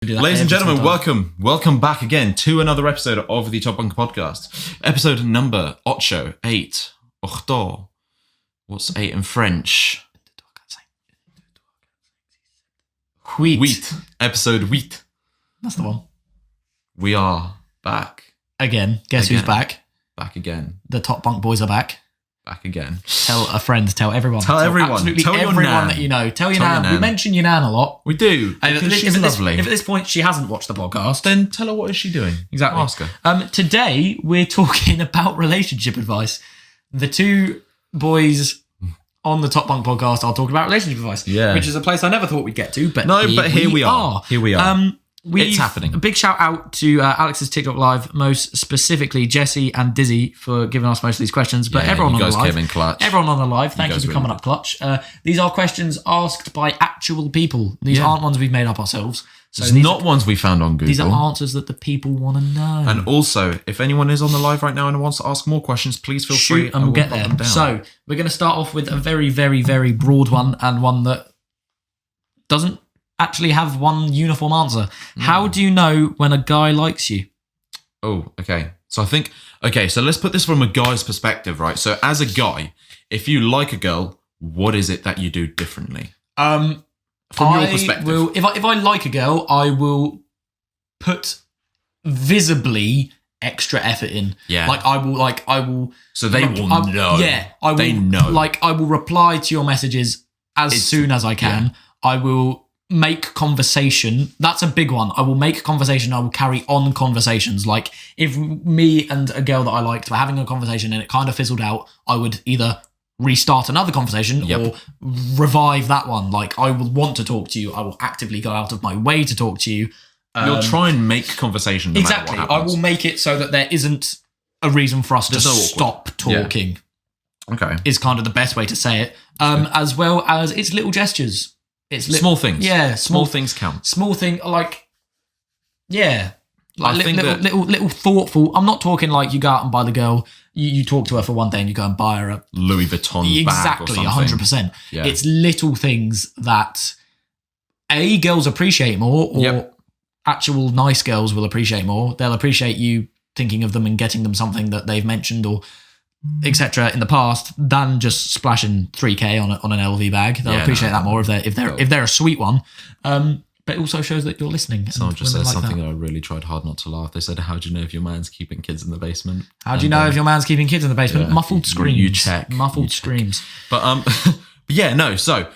Ladies and gentlemen, welcome back again to another episode of the Top Bunk podcast. Episode number 8. What's 8 in French? Wheat. Episode 8. That's the one. We are back. Again. Guess who's back? Back again. The Top Bunk boys are back. Back again. Tell a friend. Tell everyone. Tell everyone. Absolutely tell everyone your nan. that you know. Tell your nan. We mention your nan a lot. We do. Because she's lovely. If at this point she hasn't watched the podcast, then tell her what is she doing. Exactly. Ask her. Today we're talking about relationship advice. The two boys on the Top Bunk podcast are talking about relationship advice. Yeah. Which is a place I never thought we'd get to, but here we are. Here we are. It's happening. A big shout out to Alex's TikTok live, most specifically Jesse and Dizzy for giving us most of these questions. But everyone on the live, everyone on the live, thank you for coming up clutch. These are questions asked by actual people. These aren't ones we've made up ourselves. So it's not ones we found on Google. These are answers that the people want to know. And also, if anyone is on the live right now and wants to ask more questions, please feel free. And we'll get there. So we're going to start off with a very, very, very broad one, and one that doesn't actually have one uniform answer. How do you know when a guy likes you? Oh, okay. So so let's put this from a guy's perspective, right? So as a guy, if you like a girl, what is it that you do differently? From your perspective. If I like a girl, I will put visibly extra effort in. Yeah. I will. So they will know. Yeah. They know. I will reply to your messages as soon as I can. Yeah. I will make conversation. That's a big one. I will make conversation. I will carry on conversations. Like if me and a girl that I liked were having a conversation and it kind of fizzled out, I would either restart another conversation or revive that one. Like I will want to talk to you. I will actively go out of my way to talk to you. You'll try and make conversation. No exactly. Matter what happens. I will make it so that there isn't a reason for us to stop talking. Yeah. Okay. Is kind of the best way to say it. As well as it's little gestures. It's small things. Yeah, small things count. Small thing, little thoughtful. I'm not talking like you go out and buy the girl. You talk to her for one day and you go and buy her a Louis Vuitton bag or something. 100%. Yeah. It's little things that girls appreciate more, or actual nice girls will appreciate more. They'll appreciate you thinking of them and getting them something that they've mentioned or etc. in the past than just splashing $3,000 on an LV bag. They'll appreciate that more if they're a sweet one. But it also shows that you're listening. Someone just said something that I really tried hard not to laugh. They said, "How do you know if your man's keeping kids in the basement?" How do you know if your man's keeping kids in the basement? Muffled screams. You check. Muffled screams. But So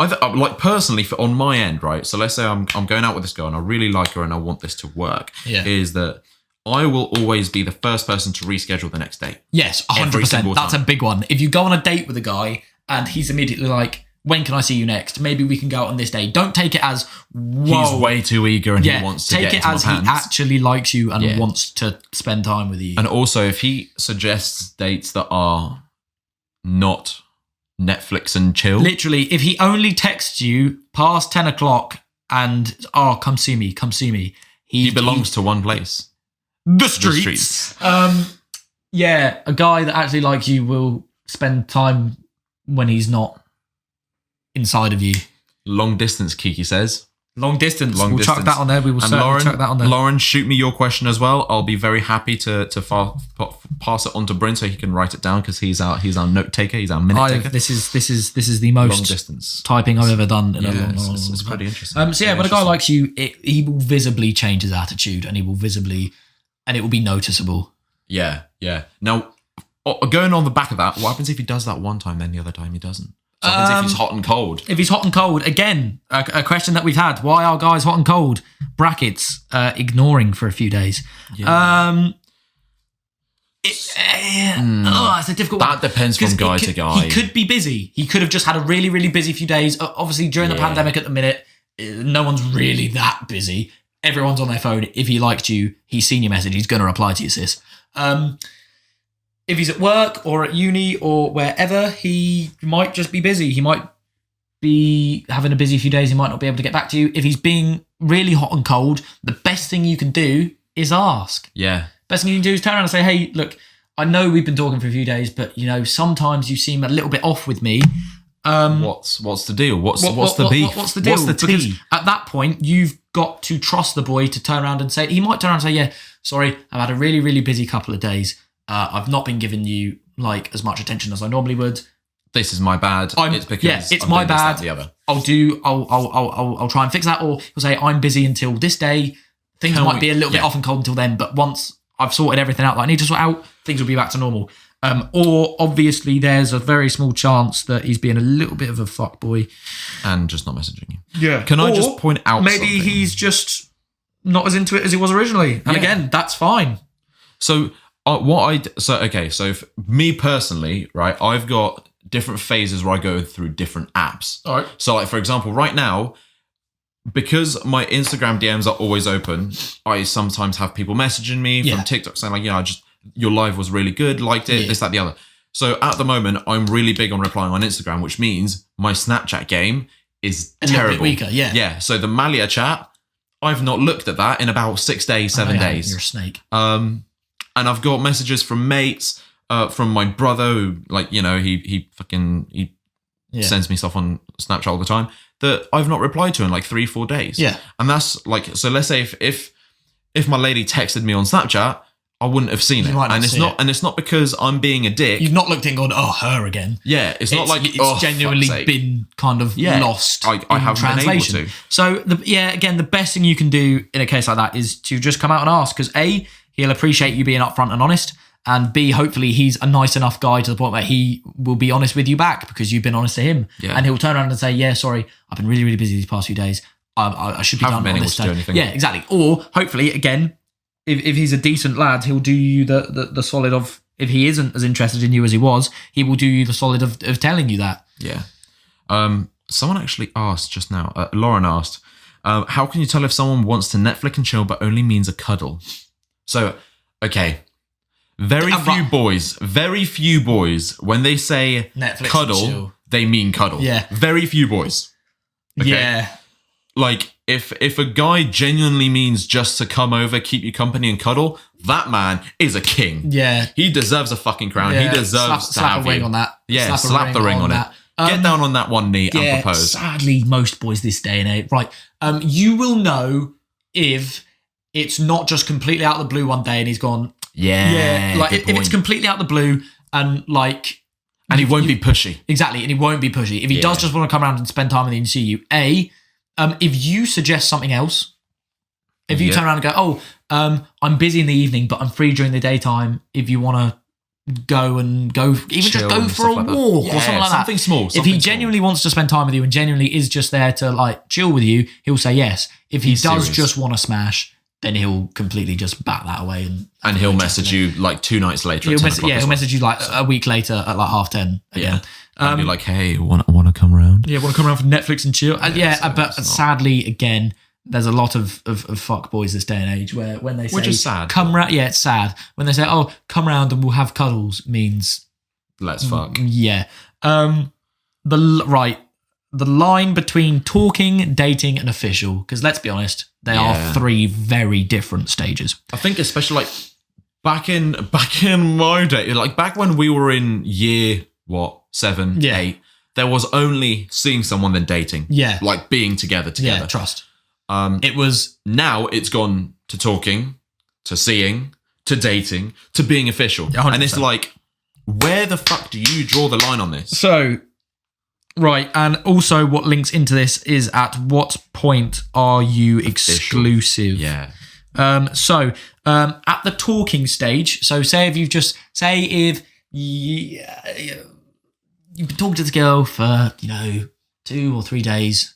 like personally, on my end, right? So let's say I'm going out with this girl and I really like her and I want this to work. Yeah. Is that I will always be the first person to reschedule the next date. Yes, 100%. That's a big one. If you go on a date with a guy and he's immediately like, when can I see you next? Maybe we can go out on this day. Don't take it as, whoa. He's way too eager and he wants to get into my pants. Take it as he actually likes you and wants to spend time with you. And also, if he suggests dates that are not Netflix and chill. Literally, if he only texts you past 10 o'clock and, come see me. He belongs to one place. The streets. A guy that actually likes you will spend time when he's not inside of you. Long distance, Kiki says. Long distance. We'll chuck that on there. We will certainly chuck that on there. Lauren, shoot me your question as well. I'll be very happy to pass it on to Bryn so he can write it down because he's our note taker. He's our minute taker. This is the most long distance typing I've ever done in a long time. It's pretty interesting. When a guy likes you, he will visibly change his attitude and and it will be noticeable. Yeah. Now, going on the back of that, what happens if he does that one time, then the other time he doesn't? What happens if he's hot and cold? If he's hot and cold, again, a question that we've had. Why are guys hot and cold? Brackets, ignoring for a few days. Yeah. It's a difficult one. That depends from guy to guy. He could be busy. He could have just had a really, really busy few days. Obviously, during the pandemic at the minute, no one's really that busy. Everyone's on their phone. If he liked you, he's seen your message. He's going to reply to you, sis. If he's at work or at uni or wherever, he might just be busy. He might be having a busy few days. He might not be able to get back to you. If he's being really hot and cold, the best thing you can do is ask. Yeah. Best thing you can do is turn around and say, hey, look, I know we've been talking for a few days, but, sometimes you seem a little bit off with me. What's the deal? What's the beef? What's the deal? What's the tea? Because at that point, you've got to trust the boy to turn around and say, he might turn around and say, yeah, sorry, I've had a really, really busy couple of days. I've not been giving you like as much attention as I normally would. This is my bad. It's because it's my bad. The other. I'll try and fix that. Or he'll say, I'm busy until this day. Things might be a little bit off and cold until then, but once I've sorted everything out that I need to sort out, things will be back to normal. Or obviously there's a very small chance that he's being a little bit of a fuckboy. And just not messaging you. Yeah. Can I just point out maybe something? He's just not as into it as he was originally. And again, that's fine. So so me personally, right, I've got different phases where I go through different apps. All right. So like, for example, right now, because my Instagram DMs are always open, I sometimes have people messaging me from TikTok saying like, your live was really good, liked it, this, that, the other. So at the moment, I'm really big on replying on Instagram, which means my Snapchat game is terrible. A little bit weaker, Yeah, so the Malia chat, I've not looked at that in about 6 days, 7 days. You're a snake. And I've got messages from mates, from my brother who, like, he sends me stuff on Snapchat all the time that I've not replied to in like 3-4 days. Yeah. And that's like, so let's say if my lady texted me on Snapchat, I wouldn't have seen it. And it's not because I'm being a dick. You've not looked in and gone, oh, her again. Yeah, it's not like it's genuinely been kind of lost. I haven't translation. Been able to. So again, the best thing you can do in a case like that is to just come out and ask, because A, he'll appreciate you being upfront and honest, and B, hopefully he's a nice enough guy to the point where he will be honest with you back because you've been honest to him. Yeah. And he'll turn around and say, yeah, sorry, I've been really, really busy these past few days. I should be done on this day. Yeah, exactly. Or hopefully, again, if he's a decent lad, he'll do you the solid of, if he isn't as interested in you as he was, he will do you the solid of telling you that. Yeah. Someone actually asked just now, Lauren asked, how can you tell if someone wants to Netflix and chill but only means a cuddle? So, okay. Very few boys, when they say Netflix cuddle, they mean cuddle. Yeah. Very few boys. Okay? Yeah. Like, if a guy genuinely means just to come over, keep you company and cuddle, that man is a king. Yeah. He deserves a fucking crown. Yeah. He deserves to have a ring on that. Yeah, slap the ring on it. Get down on that one knee and propose. Sadly, most boys this day and age. Right. You will know if it's not just completely out of the blue one day and he's gone, yeah. Like, if it's completely out of the blue and like... And he won't be pushy. Exactly, and he won't be pushy. If he does just want to come around and spend time with you and see you, if you suggest something else, if you turn around and go, I'm busy in the evening, but I'm free during the daytime, if you want to go, even just go for a walk or something like that. Something small. If he genuinely wants to spend time with you and genuinely is just there to like chill with you, he'll say yes. If he does just want to smash, then he'll completely just bat that away. And he'll message you like 2 nights later. He'll message you like a week later at like 10:30 again. And be like, hey, want to come around? Yeah, want to come around for Netflix and chill? But sadly, again, there's a lot of fuck boys this day and age where when they say, which is sad. Come round, it's sad. When they say, oh, come round and we'll have cuddles, means let's fuck. Yeah. The line between talking, dating, and official, because let's be honest, they are 3 very different stages. I think especially like back in my day, like back when we were in year 7, 8, there was only seeing someone then dating. Yeah. Like being together. Yeah, trust. It was, now it's gone to talking, to seeing, to dating, to being official. 100%. And it's like, where the fuck do you draw the line on this? So, right, and also what links into this is at what point are you exclusive? Yeah. So, at the talking stage, so say if you've been talking to this girl for, 2 or 3 days,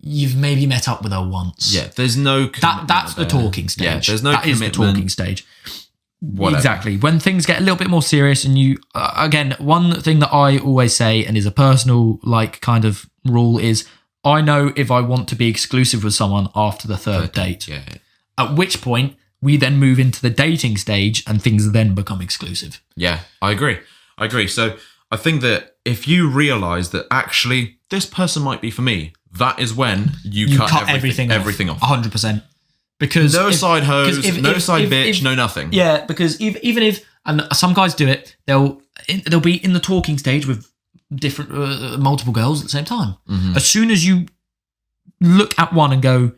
you've maybe met up with her once. Yeah, there's no... That's the talking stage. Yeah, there's no commitment. That is the talking stage. Whatever. Exactly. When things get a little bit more serious and you... again, one thing that I always say, and is a personal, kind of rule, is I know if I want to be exclusive with someone after the third date. Yeah. At which point, we then move into the dating stage and things then become exclusive. Yeah, I agree. So I think that if you realise that actually this person might be for me, that is when you cut everything off. 100%. Because side hose, side bitch, no nothing. Yeah, because even if, and some guys do it, they'll be in the talking stage with different, multiple girls at the same time. As soon as you look at one and go,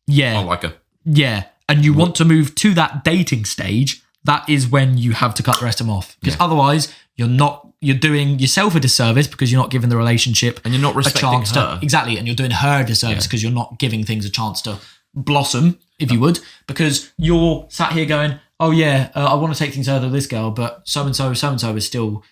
yeah, I like her. Yeah, and you want to move to that dating stage, that is when you have to cut the rest of them off. Because otherwise, you're doing yourself a disservice because you're not giving the relationship and you're not respecting her. Exactly, and you're doing her a disservice because you're not giving things a chance to blossom, if you would, because you're sat here going, oh yeah, I want to take things further with this girl, but so-and-so is still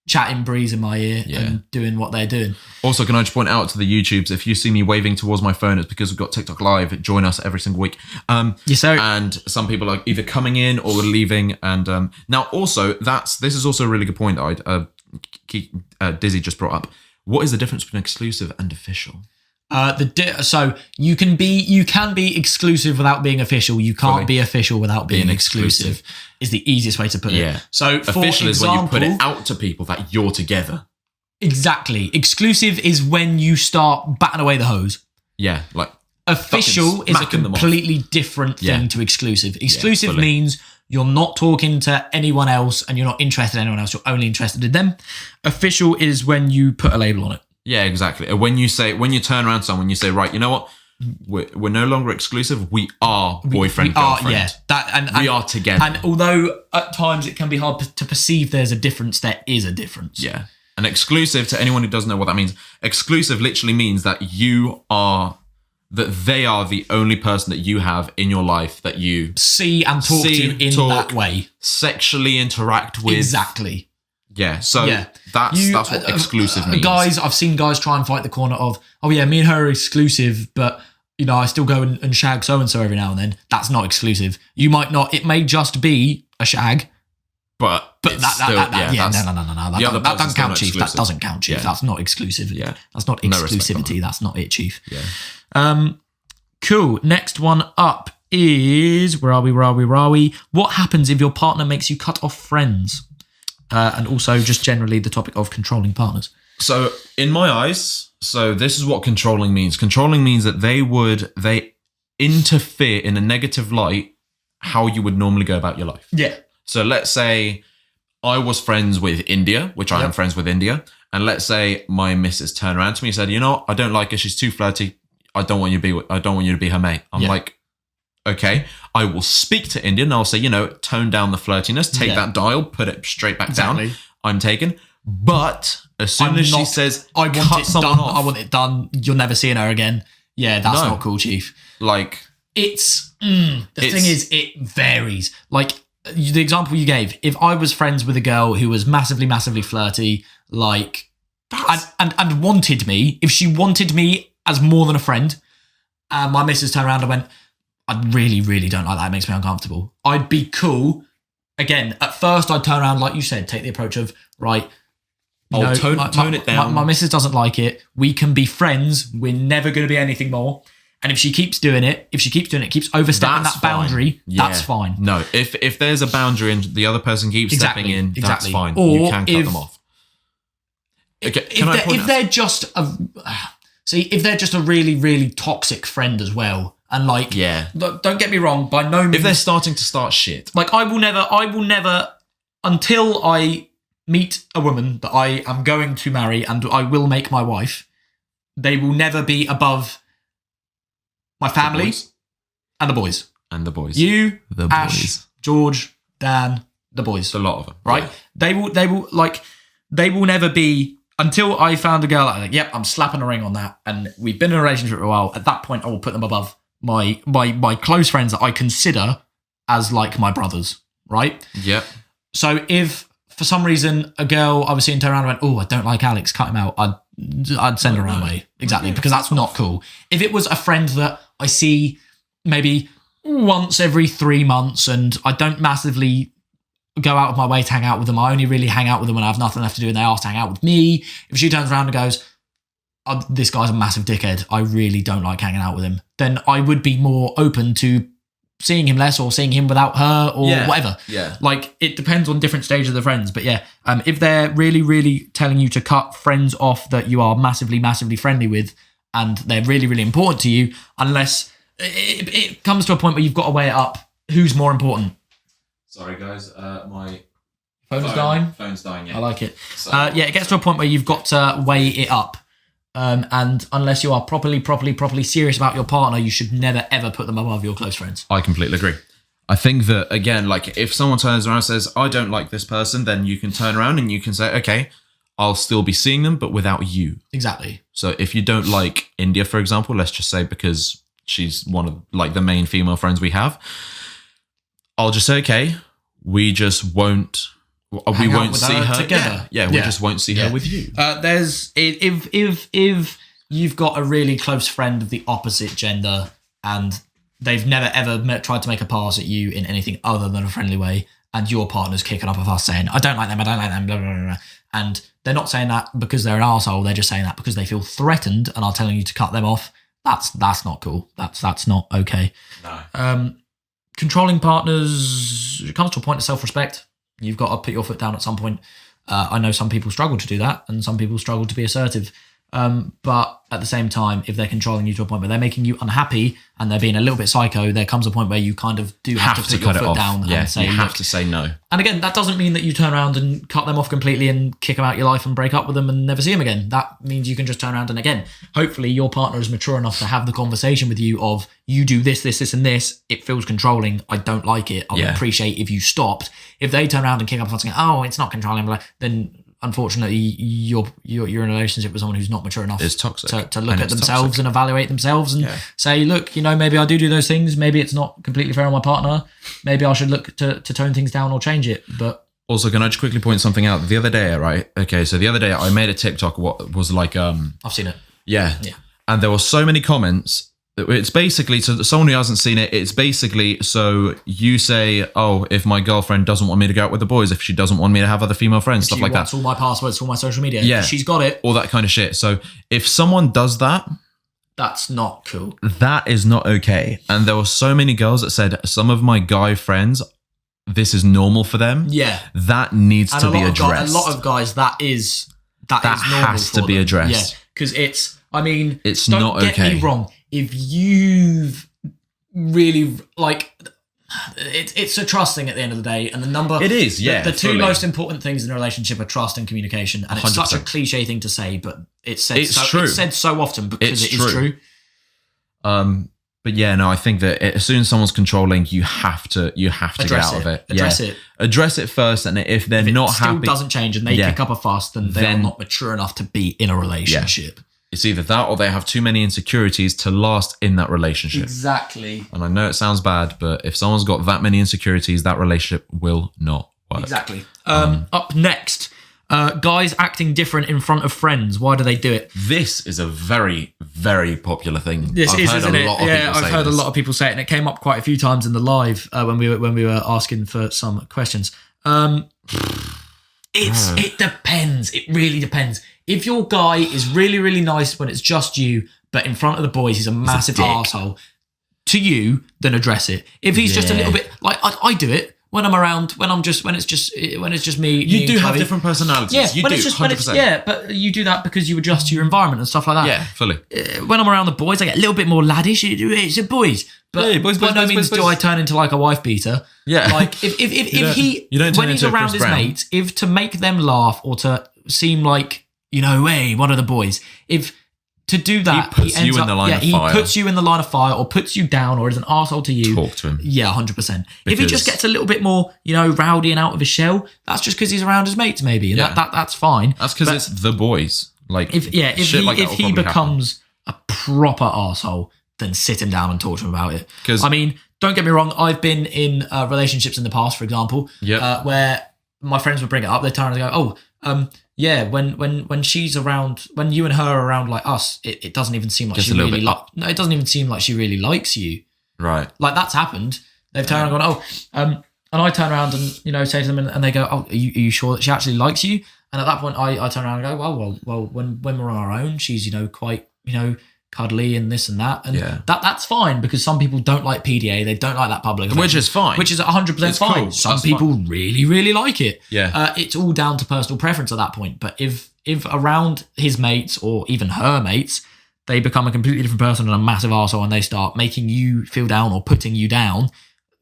chatting breeze in my ear and doing what they're doing. Also, can I just point out to the YouTubes, if you see me waving towards my phone, it's because we've got TikTok Live. Join us every single week. Yes, sir. And some people are either coming in or leaving. And now also, this is also a really good point that Dizzy just brought up. What is the difference between exclusive and official? So you can be exclusive without being official. You can't be official without being exclusive. Is the easiest way to put it. So official is when you put it out to people that you're together. Exactly. Exclusive is when you start batting away the hose. Yeah, like official is a completely different thing to exclusive. Exclusive means you're not talking to anyone else and you're not interested in anyone else. You're only interested in them. Official is when you put a label on it. Yeah, exactly. When you turn around to someone, you say, right, you know what? We're no longer exclusive. We are boyfriend, girlfriend. We are together. And although at times it can be hard to perceive there's a difference, there is a difference. Yeah. And exclusive, to anyone who doesn't know what that means, exclusive literally means that they are the only person that you have in your life that you see and talk to in that way. Sexually interact with. Exactly. Yeah, so that's what exclusive means. Guys, I've seen guys try and fight the corner of, oh yeah, me and her are exclusive, but you know, I still go and shag so-and-so every now and then. That's not exclusive. You might not, it may just be a shag. But no. That doesn't count, Chief. That doesn't count, Chief. That's not exclusive. Yeah. That's not exclusivity. That's not it, Chief. Yeah. Cool. Next one up is, where are we? What happens if your partner makes you cut off friends? And also just generally the topic of controlling partners. So in my eyes, this is what controlling means. Controlling means that they interfere in a negative light how you would normally go about your life. Yeah. So let's say I was friends with India, which I am friends with India. And let's say my missus turned around to me and said, you know, I don't like her. She's too flirty. I don't want you to be her mate. I'm like, okay, I will speak to India and I'll say, you know, tone down the flirtiness, take that dial, put it straight back down. I'm taken. But as soon as she says, I want it done, you're never seeing her again. Yeah, that's not cool, Chief. Like, the thing is, it varies. Like, the example you gave, if I was friends with a girl who was massively, massively flirty, like, and wanted me, if she wanted me as more than a friend, and my missus turned around and went, I really, really don't like that. It makes me uncomfortable. I'd be cool. Again, at first I'd turn around, like you said, take the approach of, right, tone it down. My missus doesn't like it. We can be friends. We're never going to be anything more. And if she keeps doing it, keeps overstepping that boundary, that's fine. No, if there's a boundary and the other person keeps stepping in, that's fine. Or you can cut them off. Okay, if they're just a really, really toxic friend as well, and like, don't get me wrong, by no means. If they're starting to start shit. Like, I will never, until I meet a woman that I am going to marry and I will make my wife, they will never be above my family and the boys. And the boys. You, the Ash, boys. George, Dan, the boys. A lot of them. Right? Yeah. They will never be, until I found a girl that I'm like, yep, I'm slapping a ring on that, and we've been in a relationship for a while. At that point, I will put them above my close friends that I consider as like my brothers, right? Yep. So if for some reason a girl I was seeing turn around and went, oh, I don't like Alex, cut him out, I'd send her away. Exactly, because that's not cool. If it was a friend that I see maybe once every 3 months and I don't massively go out of my way to hang out with them, I only really hang out with them when I have nothing left to do and they ask to hang out with me. If she turns around and goes, oh, this guy's a massive dickhead, I really don't like hanging out with him, then I would be more open to seeing him less or seeing him without her or whatever. Yeah. Like, it depends on different stages of the friends. But yeah, if they're really, really telling you to cut friends off that you are massively, massively friendly with and they're really, really important to you, unless it comes to a point where you've got to weigh it up. Who's more important? Sorry, guys. My Phone's dying. Phone's dying. Yeah, I like it. So, it gets to a point where you've got to weigh it up. And unless you are properly serious about your partner, you should never ever put them above your close friends. I completely agree. I think that, again, like if someone turns around and says, I don't like this person, then you can turn around and you can say, okay, I'll still be seeing them, but without you. Exactly. So if you don't like India, for example, let's just say because she's one of like the main female friends we have, I'll just say, okay, we just won't. We won't see her together. Yeah, we just won't see her with you. There's if you've got a really close friend of the opposite gender and they've never ever tried to make a pass at you in anything other than a friendly way, and your partner's kicking up a fuss saying, I don't like them, blah, blah, blah, blah, and they're not saying that because they're an arsehole, they're just saying that because they feel threatened and are telling you to cut them off. That's not cool. That's not okay. No. Controlling partners, it comes to a point of self-respect. You've got to put your foot down at some point. I know some people struggle to do that and some people struggle to be assertive. But at the same time, if they're controlling you to a point where they're making you unhappy and they're being a little bit psycho, there comes a point where you kind of do have to put your foot down and say, you have to say no. And again, that doesn't mean that you turn around and cut them off completely and kick them out of your life and break up with them and never see them again. That means you can just turn around and again, hopefully your partner is mature enough to have the conversation with you of, you do this, and this. It feels controlling. I don't like it. I would appreciate if you stopped. If they turn around and kick up and saying, oh, it's not controlling, then unfortunately, you're in a relationship with someone who's not mature enough it's toxic. to look at themselves and evaluate themselves and say, look, maybe I do those things. Maybe it's not completely fair on my partner. Maybe I should look to tone things down or change it. But also, can I just quickly point something out? The other day, right? Okay, so the other day I made a TikTok. What was like? I've seen it. Yeah. And there were so many comments. It's basically, so someone who hasn't seen it, it's basically, so you say, oh, if my girlfriend doesn't want me to go out with the boys, if she doesn't want me to have other female friends, stuff like that. She wants all my passwords, all my social media. Yeah. She's got it. All that kind of shit. So if someone does that, that's not cool. That is not okay. And there were so many girls that said, some of my guy friends, this is normal for them. Yeah. That needs to be addressed. A lot of guys, that is normal has to be addressed. Yeah. Because it's not okay. Don't get me wrong. If you've really it's a trust thing at the end of the day, and the number it is. The two most important things in a relationship are trust and communication, and 100%. It's such a cliche thing to say, but it's true. It's said so often because it is true. But yeah, no, I think that as soon as someone's controlling, you have to get out of it. Address it first, and if they're not happy, still doesn't change, and they pick up a fuss, then they're not mature enough to be in a relationship. Yeah. It's either that or they have too many insecurities to last in that relationship. Exactly. And I know it sounds bad, but if someone's got that many insecurities, that relationship will not work. Exactly. Up next, guys acting different in front of friends. Why do they do it? This is a very, very popular thing. This is, isn't it? I've heard a lot of people say it, and it came up quite a few times in the live when we were asking for some questions. It depends. It really depends. If your guy is really, really nice when it's just you, but in front of the boys he's a massive arsehole to you, then address it. If he's just a little bit like I do it when I'm around, when it's just me. You do have different personalities. Yeah, you do. 100%. But you do that because you adjust to your environment and stuff like that. Yeah, fully. When I'm around the boys, I get a little bit more laddish. It's a boys. But by no means do I turn into like a wife beater. Yeah. Like if when he's around his mates, if to make them laugh or to seem like, hey, what are the boys? If to do that, he puts you in the line of fire. He puts you in the line of fire or puts you down or is an arsehole to you. Talk to him. Yeah, 100%. If he just gets a little bit more, rowdy and out of his shell, that's just because he's around his mates maybe. And that's fine. That's because it's the boys. Like if he becomes a proper arsehole, then sit him down and talk to him about it. Because don't get me wrong, I've been in relationships in the past, for example, where my friends would bring it up. They turn around and go, when she's around, when you and her are around like us, it doesn't even seem like she really it doesn't even seem like she really likes you. Right. Like that's happened. They've turned around and gone, and I turn around and say to them and they go, oh, are you sure that she actually likes you? And at that point I turn around and go, well, when we're on our own, she's, quite, cuddly and this and that. And that's fine because some people don't like PDA. They don't like that public affection. Which is fine. Which is 100% fine. Cool. Some people really, really like it. Yeah. It's all down to personal preference at that point. But if around his mates or even her mates, they become a completely different person and a massive arsehole and they start making you feel down or putting you down,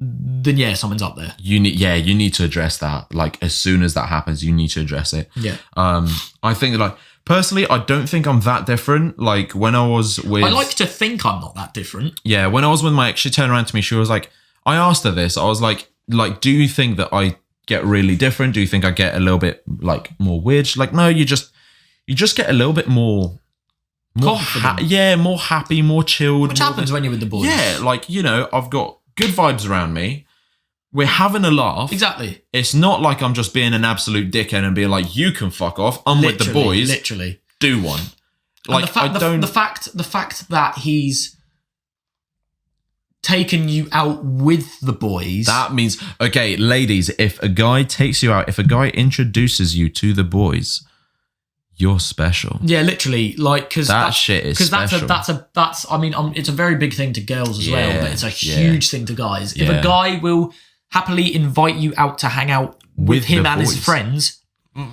then yeah, something's up there. You need to address that. Like, as soon as that happens, you need to address it. Yeah. I think, like, personally, I don't think I'm that different. Like, when I was with... I like to think I'm not that different. Yeah, when I was with my ex, she turned around to me, she was like, I asked her this, I was like, do you think that I get really different? Do you think I get a little bit, like, more weird? She's like, no, you just get a little bit more confident. More happy, more chilled. Which happens when you're with the boys. Yeah, like, you know, I've got good vibes around me. We're having a laugh. Exactly. It's not like I'm just being an absolute dickhead and being like, you can fuck off. I'm with the boys. Literally. Do one. Like, the fact that he's taken you out with the boys. That means, okay, ladies, if a guy takes you out, if a guy introduces you to the boys, you're special. Yeah, literally, like, because that shit is special. That's. I mean, it's a very big thing to girls as well, but it's a huge thing to guys. If a guy will happily invite you out to hang out with him and his friends,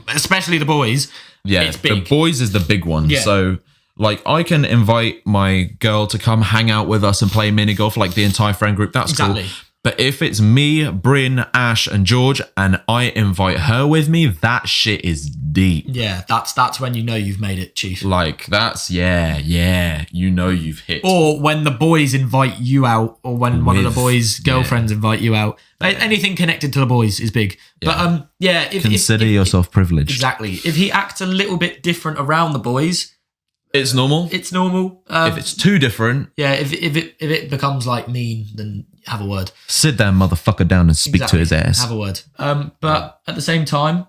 especially the boys, it's big. The boys is the big one. Yeah. So, like, I can invite my girl to come hang out with us and play mini golf, like the entire friend group. That's cool. But if it's me, Bryn, Ash, and George, and I invite her with me, that shit is deep. Yeah, that's when you know you've made it, Chief. Like, that's, you know you've hit. Or when the boys invite you out, or when one of the boys' girlfriends invite you out. Anything connected to the boys is big. Yeah. But, Consider yourself privileged. Exactly. If he acts a little bit different around the boys... It's normal. It's normal. If it's too different... Yeah, if it becomes, like, mean, then have a word. Sit that motherfucker down and speak to his ass. Have a word. But at the same time,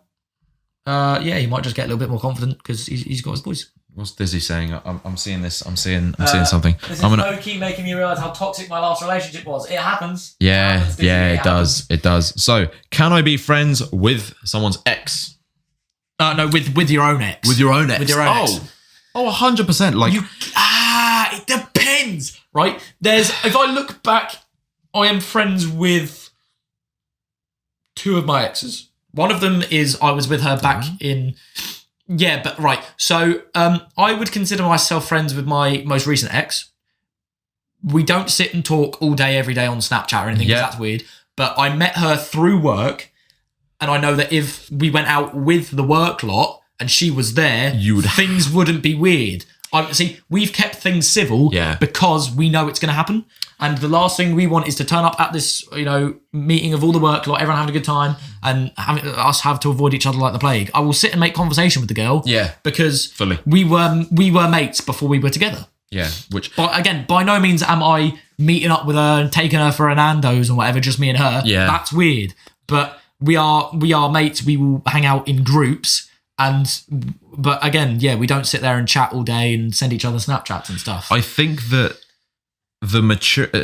he might just get a little bit more confident because he's got his boys. What's Dizzy saying? I'm seeing this. I'm seeing something. This is low-key making me realise how toxic my last relationship was. It happens. Yeah, it does. It does. So, can I be friends with someone's ex? No, with your own ex. With your own ex. With your own ex. Oh, 100%. Like, it depends, right? If I look back, I am friends with 2 of my exes. One of them is I was with her back in... Yeah, but right. So I would consider myself friends with my most recent ex. We don't sit and talk all day, every day on Snapchat or anything, because that's weird. But I met her through work, and I know that if we went out with the work lot and she was there, things wouldn't be weird. We've kept things civil because we know it's going to happen. And the last thing we want is to turn up at this, meeting of all the work lot, everyone having a good time, and us have to avoid each other like the plague. I will sit and make conversation with the girl. Yeah. Because we were mates before we were together. Yeah. But again, by no means am I meeting up with her and taking her for an Nando's and whatever, just me and her. Yeah. That's weird. But we are mates. We will hang out in groups. But again, we don't sit there and chat all day and send each other Snapchats and stuff. I think that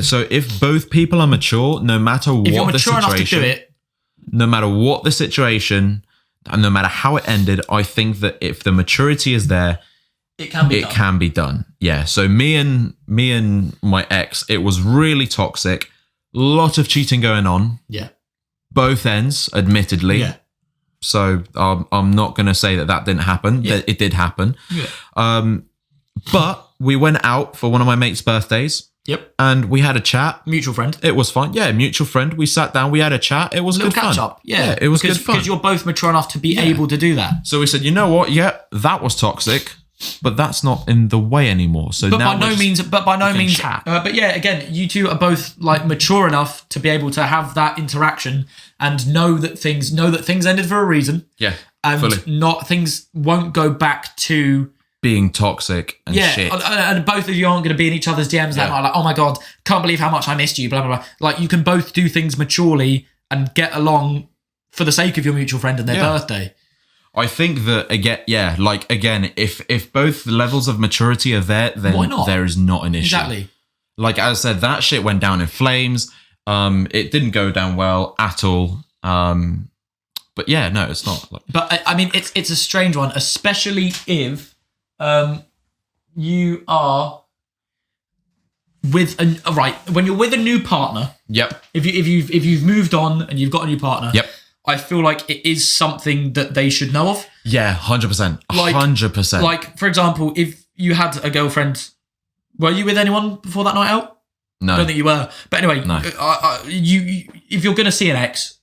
so if both people are mature, no matter what the situation, if you're mature enough to do it, no matter what the situation, and no matter how it ended, I think that if the maturity is there, it can be done. Yeah. So me and my ex, it was really toxic. Lot of cheating going on. Yeah. Both ends, admittedly. Yeah. So I'm not going to say that didn't happen. Yeah. It did happen. Yeah. But we went out for one of my mate's birthdays. Yep. And we had a chat. Mutual friend. It was fun. Yeah, mutual friend. We sat down, we had a chat. It was good fun. Catch up. Yeah, it was good fun. Because you're both mature enough to be able to do that. So we said, you know what? Yeah, that was toxic, but that's not in the way anymore. So but now by no means. But yeah, again, you two are both like mature enough to be able to have that interaction and know that things ended for a reason. Yeah, and fully. Things won't go back to being toxic and shit. And both of you aren't going to be in each other's DMs that night like, oh my God, can't believe how much I missed you, blah, blah, blah. Like, you can both do things maturely and get along for the sake of your mutual friend and their birthday. I think that, again, if both levels of maturity are there, then there is not an issue. Exactly. Like, as I said, that shit went down in flames. It didn't go down well at all. But yeah, no, it's not. But, I mean, it's a strange one, especially if... you are with when you're with a new partner. Yep. If you've moved on and you've got a new partner. Yep. I feel like it is something that they should know of. Yeah, 100%. 100%. Like, for example, if you had a girlfriend, were you with anyone before that night out? No. I don't think you were. But anyway, No. you if you're going to see an ex,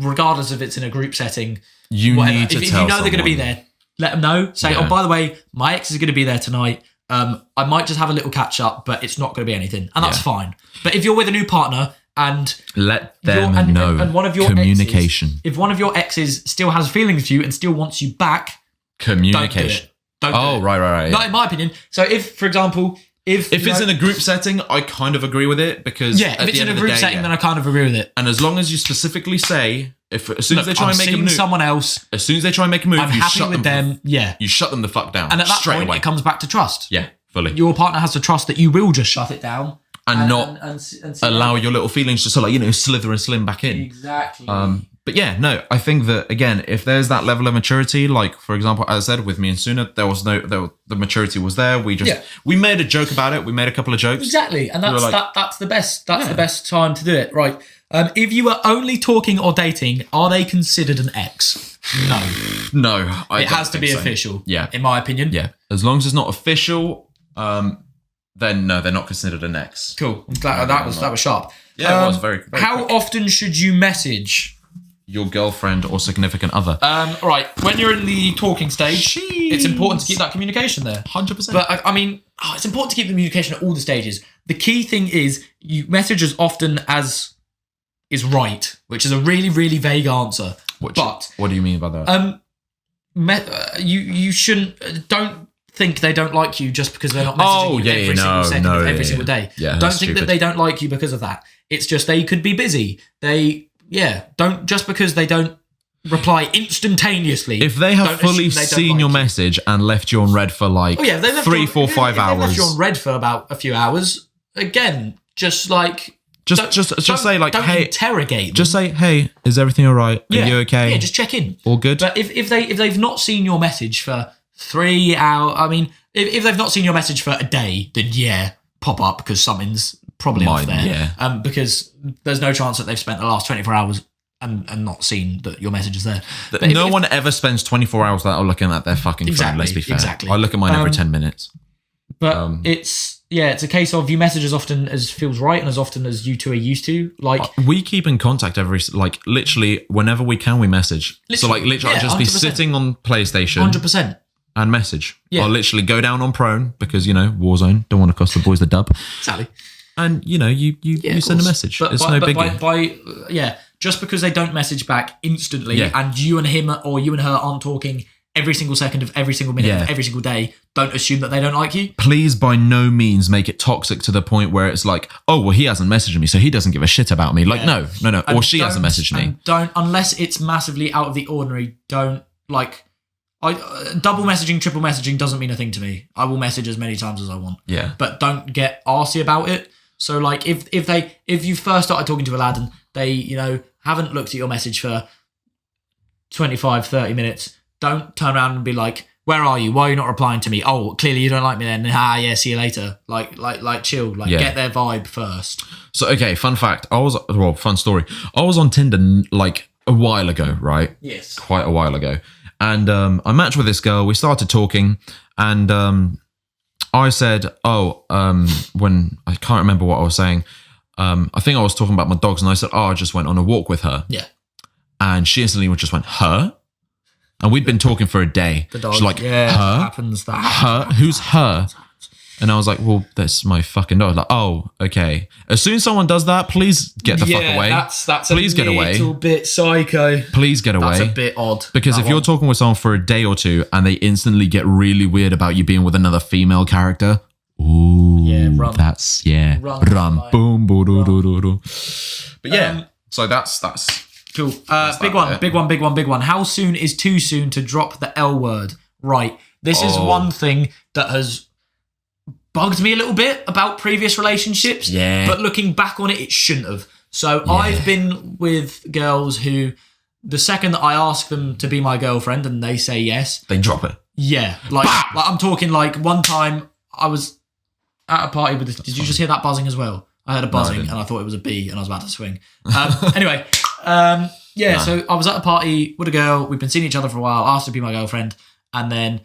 regardless if it's in a group setting, You whatever, need to if tell you know they're going to be someone. there, let them know. Say, oh, by the way, my ex is going to be there tonight. I might just have a little catch up, but it's not going to be anything, and that's fine. But if you're with a new partner and let them know, and one of your communication. Exes, if one of your exes still has feelings for you and still wants you back, Communication. Don't do it. Right. Not in my opinion. So if, for example, if it's in a group setting, I kind of agree with it because if it's in a group setting, then I kind of agree with it. And as long as you specifically say, as soon as they try and make a move, someone else, as soon as they try and make a move, I'm you happy shut with them. Yeah, you shut them the fuck down. And at that straight point, away. it comes back to trust. Yeah, fully. Your partner has to trust that you will just shut it down and not allow your little feelings to sort of slither and slim back in. Exactly. But yeah, no, I think that again, if there's that level of maturity, like for example, as I said with me and Suna, the maturity was there. We made a joke about it. We made a couple of jokes. Exactly, and that's the best. That's the best time to do it, right? If you were only talking or dating, are they considered an ex? No, it has to be official. Yeah, in my opinion. Yeah, as long as it's not official, then no, they're not considered an ex. Cool. I'm glad that was sharp. Yeah, it was very how quick. often should you message your girlfriend or significant other? Right, when you're in the talking stage, it's important to keep that communication there. 100%. But I mean, it's important to keep the communication at all the stages. The key thing is you message as often as is right, which is a really, really vague answer. What do you mean by that? You shouldn't. Don't think they don't like you just because they're not messaging you every single second of every single day. Yeah, don't think that they don't like you because of that. It's just they could be busy. Don't just because they don't reply instantaneously. If they have fully seen your message and left you on red for like 3, 4, 5 hours, left you on red for about a few hours. Again, just like say like, don't hey, interrogate them. Just say, hey, is everything all right? Are you okay? Yeah, just check in. All good. But if they've not seen your message for 3 hours, I mean, if they've not seen your message for a day, then pop up because something's probably off there. Yeah. Because there's no chance that they've spent the last 24 hours and not seen that your message is there. But no one ever spends 24 hours without looking at their fucking phone, let's be fair. Exactly. I look at mine every 10 minutes. But it's a case of you message as often as feels right and as often as you two are used to. Like we keep in contact literally whenever we can, we message. Literally I'll just 100%. Be sitting on PlayStation 100%. And message. I'll literally go down on prone because, Warzone, don't want to cost the boys the dub. Exactly. And, you send a message. It's no biggie. Just because they don't message back instantly and you and him or you and her aren't talking every single second of every single minute of every single day, don't assume that they don't like you. Please by no means make it toxic to the point where it's like, oh, well, he hasn't messaged me, so he doesn't give a shit about me. Like, no. And or she hasn't messaged me. Unless it's massively out of the ordinary, double messaging, triple messaging doesn't mean a thing to me. I will message as many times as I want. Yeah. But don't get arsey about it. So like if you first started talking to a lad and they, haven't looked at your message for 25, 30 minutes, don't turn around and be like, where are you? Why are you not replying to me? Oh, clearly you don't like me then. See you later. Like chill. Get their vibe first. So, okay, fun fact. Fun story. I was on Tinder like a while ago, right? Yes. Quite a while ago. And I matched with this girl. We started talking and I said, when I can't remember what I was saying. I think I was talking about my dogs and I said, I just went on a walk with her. Yeah. And she instantly just went, her? And we'd been talking for a day. The dog. She's like, her? Happens. Her? Who's her? And I was like, well, that's my fucking dog. Like, oh, okay. As soon as someone does that, please get the fuck away. That's please get away. A little bit psycho. Please get away. That's a bit odd. Because if you're talking with someone for a day or two and they instantly get really weird about you being with another female character, run. That's run. Boom, boom, do, do, do, do. But so that's cool. Big one. How soon is too soon to drop the L word? Right. This is one thing that has bugged me a little bit about previous relationships. Yeah. But looking back on it, it shouldn't have. So I've been with girls who, the second that I ask them to be my girlfriend and they say yes, they drop it. Yeah. Like I'm talking like one time I was at a party with this. Did you just hear that buzzing as well? I heard a buzzing and I thought it was a bee and I was about to swing. Anyway, so I was at a party with a girl. We've been seeing each other for a while, asked her to be my girlfriend. And then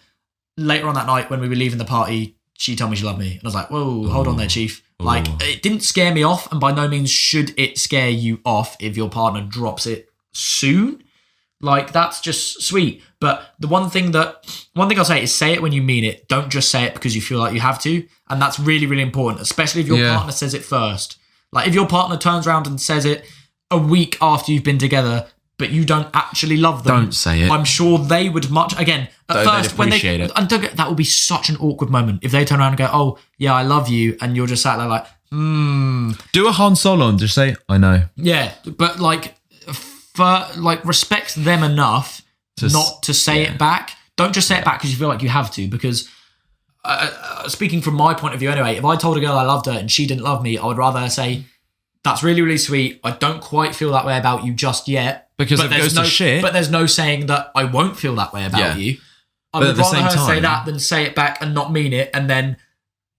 later on that night when we were leaving the party, she told me she loved me. And I was like, whoa, hold on there, chief. Like, it didn't scare me off, and by no means should it scare you off if your partner drops it soon. Like, that's just sweet. But the one thing I'll say it when you mean it. Don't just say it because you feel like you have to. And that's really, really important, especially if your partner says it first. Like, if your partner turns around and says it a week after you've been together, but you don't actually love them. Don't say it. I'm sure they would at first, when they, and that would be such an awkward moment if they turn around and go, oh, yeah, I love you. And you're just sat there like, Do a Han Solo and just say, I know. Yeah, but respect them enough not to say it back. Don't just say it back because you feel like you have to. Because speaking from my point of view anyway, if I told a girl I loved her and she didn't love me, I would rather say, that's really, really sweet. I don't quite feel that way about you just yet. Because it goes to shit. But there's no saying that I won't feel that way about you. I would rather her say that than say it back and not mean it, and then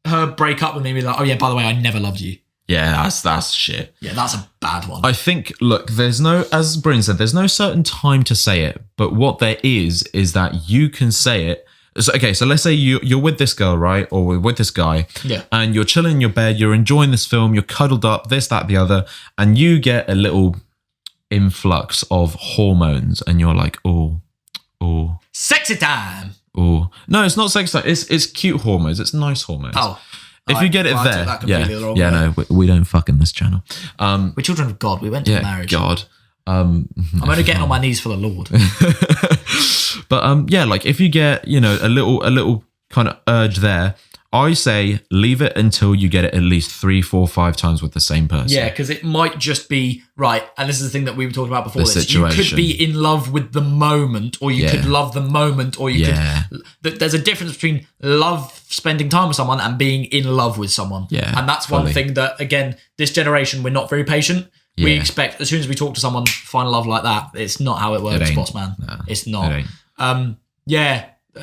her break up with me and be like, oh yeah, by the way, I never loved you. Yeah, that's shit. Yeah, that's a bad one. I think, look, as Bryn said, there's no certain time to say it, but what there is that you can say it. So let's say you're with this girl, right? Or with this guy. Yeah. And you're chilling in your bed, you're enjoying this film, you're cuddled up, this, that, the other, and you get a little influx of hormones and you're like, oh. Sexy time. Oh. No, it's not sexy time. It's cute hormones. It's nice hormones. Oh. If you get it there, no, we don't fuck in this channel. We're children of God. We went to marriage. God. I'm only getting on my knees for the Lord. But like if you get, a little kind of urge there, I say leave it until you get it at least 3, 4, 5 times with the same person. Yeah, because it might just be right. And this is the thing that we were talking about before. Situation. You could be in love with the moment, or you could love the moment, or you could. There's a difference between love spending time with someone and being in love with someone. Yeah, and that's one thing that, again, this generation, we're not very patient. Yeah. We expect as soon as we talk to someone, find love like that. It's not how it works, boss man. No, it's not.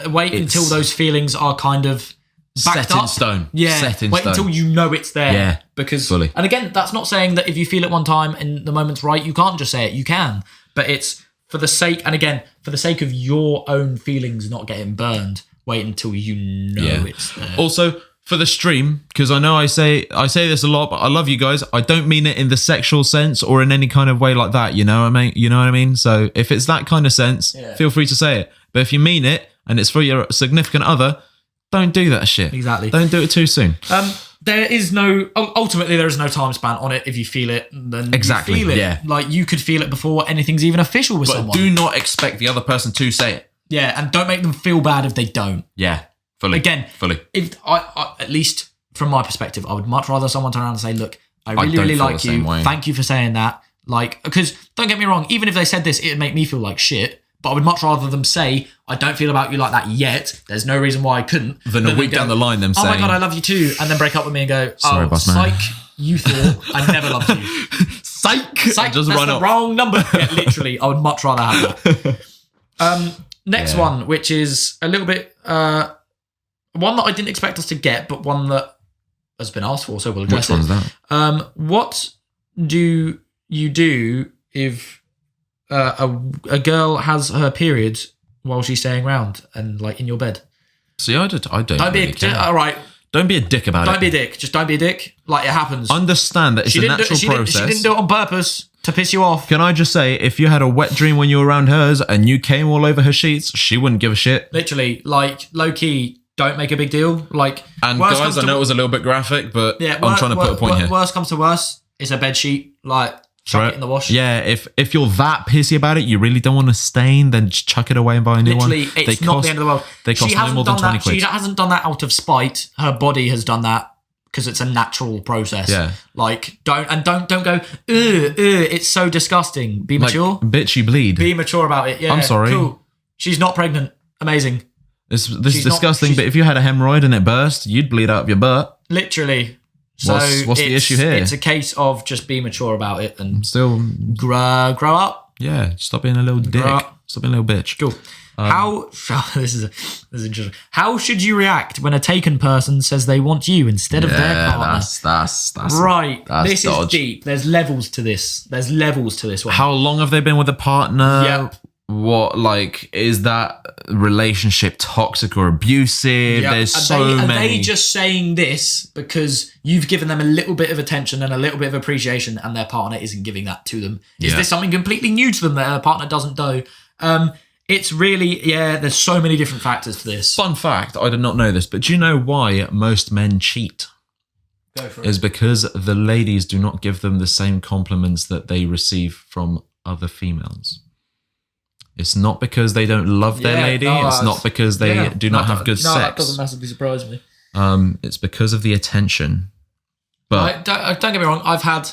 Wait until those feelings are kind of set in stone. Yeah. Wait until you know it's there. Yeah. Because, fully. And again, that's not saying that if you feel it one time and the moment's right, you can't just say it. You can. But it's for the sake of your own feelings not getting burned, wait until you know it's there. Also, for the stream, because I know I say this a lot, but I love you guys. I don't mean it in the sexual sense or in any kind of way like that. You know what I mean? So if it's that kind of sense, feel free to say it. But if you mean it and it's for your significant other, don't do that shit. Exactly. Don't do it too soon. Ultimately, there is no time span on it. If you feel it, then you feel it. Yeah. Like, you could feel it before anything's even official with someone. But do not expect the other person to say it. Yeah, and don't make them feel bad if they don't. Yeah, fully. Again, if I at least from my perspective, I would much rather someone turn around and say, look, I really like you. Thank you for saying that. Like, because don't get me wrong, even if they said this, it'd make me feel like shit. But I would much rather them say, I don't feel about you like that yet. There's no reason why I couldn't. Than a week down the line, them saying, oh my God, I love you too. And then break up with me and go, sorry, boss man. Psych, you thought I never loved you. Psych, just that's run the up. wrong number. Yeah, literally, I would much rather have that. Next one, which is a little bit, one that I didn't expect us to get, but one that has been asked for, so we'll address it. Which one's that? What do you do if a girl has her period while she's staying around and like in your bed? See, I don't really care. All right. Don't be a dick about it. Don't be a dick. Just don't be a dick. Like, it happens. Understand that it's a natural process. She didn't do it on purpose to piss you off. Can I just say, if you had a wet dream when you were around hers and you came all over her sheets, she wouldn't give a shit. Literally, like, low key, don't make a big deal. Like, and guys, I know it was a little bit graphic, but I'm trying to put a point here. Worst comes to worst, it's a bed sheet. Like, chuck it in the wash. Yeah, if you're that pissy about it, you really don't want to stain, then just chuck it away and buy a new one. Literally, it's not the end of the world. They cost no more than 20 quid. She hasn't done that out of spite. Her body has done that because it's a natural process. Yeah. Like, don't go, it's so disgusting. Be mature. Like, bitch, you bleed. Be mature about it. Yeah. I'm sorry. Cool. She's not pregnant. Amazing. This is disgusting, but if you had a hemorrhoid and it burst, you'd bleed out of your butt. Literally. So what's the issue here? It's a case of just be mature about it and still grow up. Yeah, stop being a little dick. Stop being a little bitch. Cool. This is interesting. How should you react when a taken person says they want you instead of their partner? That's right. That's this is deep. There's levels to this. One. How long have they been with a partner? Yep. what, like, is that relationship toxic or abusive? Yep. There's so many. Are they just saying this because you've given them a little bit of attention and a little bit of appreciation and their partner isn't giving that to them? Is this something completely new to them that their partner doesn't know? It's really, there's so many different factors to this. Fun fact, I did not know this, but do you know why most men cheat? Go for it. Is because the ladies do not give them the same compliments that they receive from other females. It's not because they don't love their lady. It's not because they do not have good sex. That doesn't massively surprise me. It's because of the attention. But don't get me wrong. I've had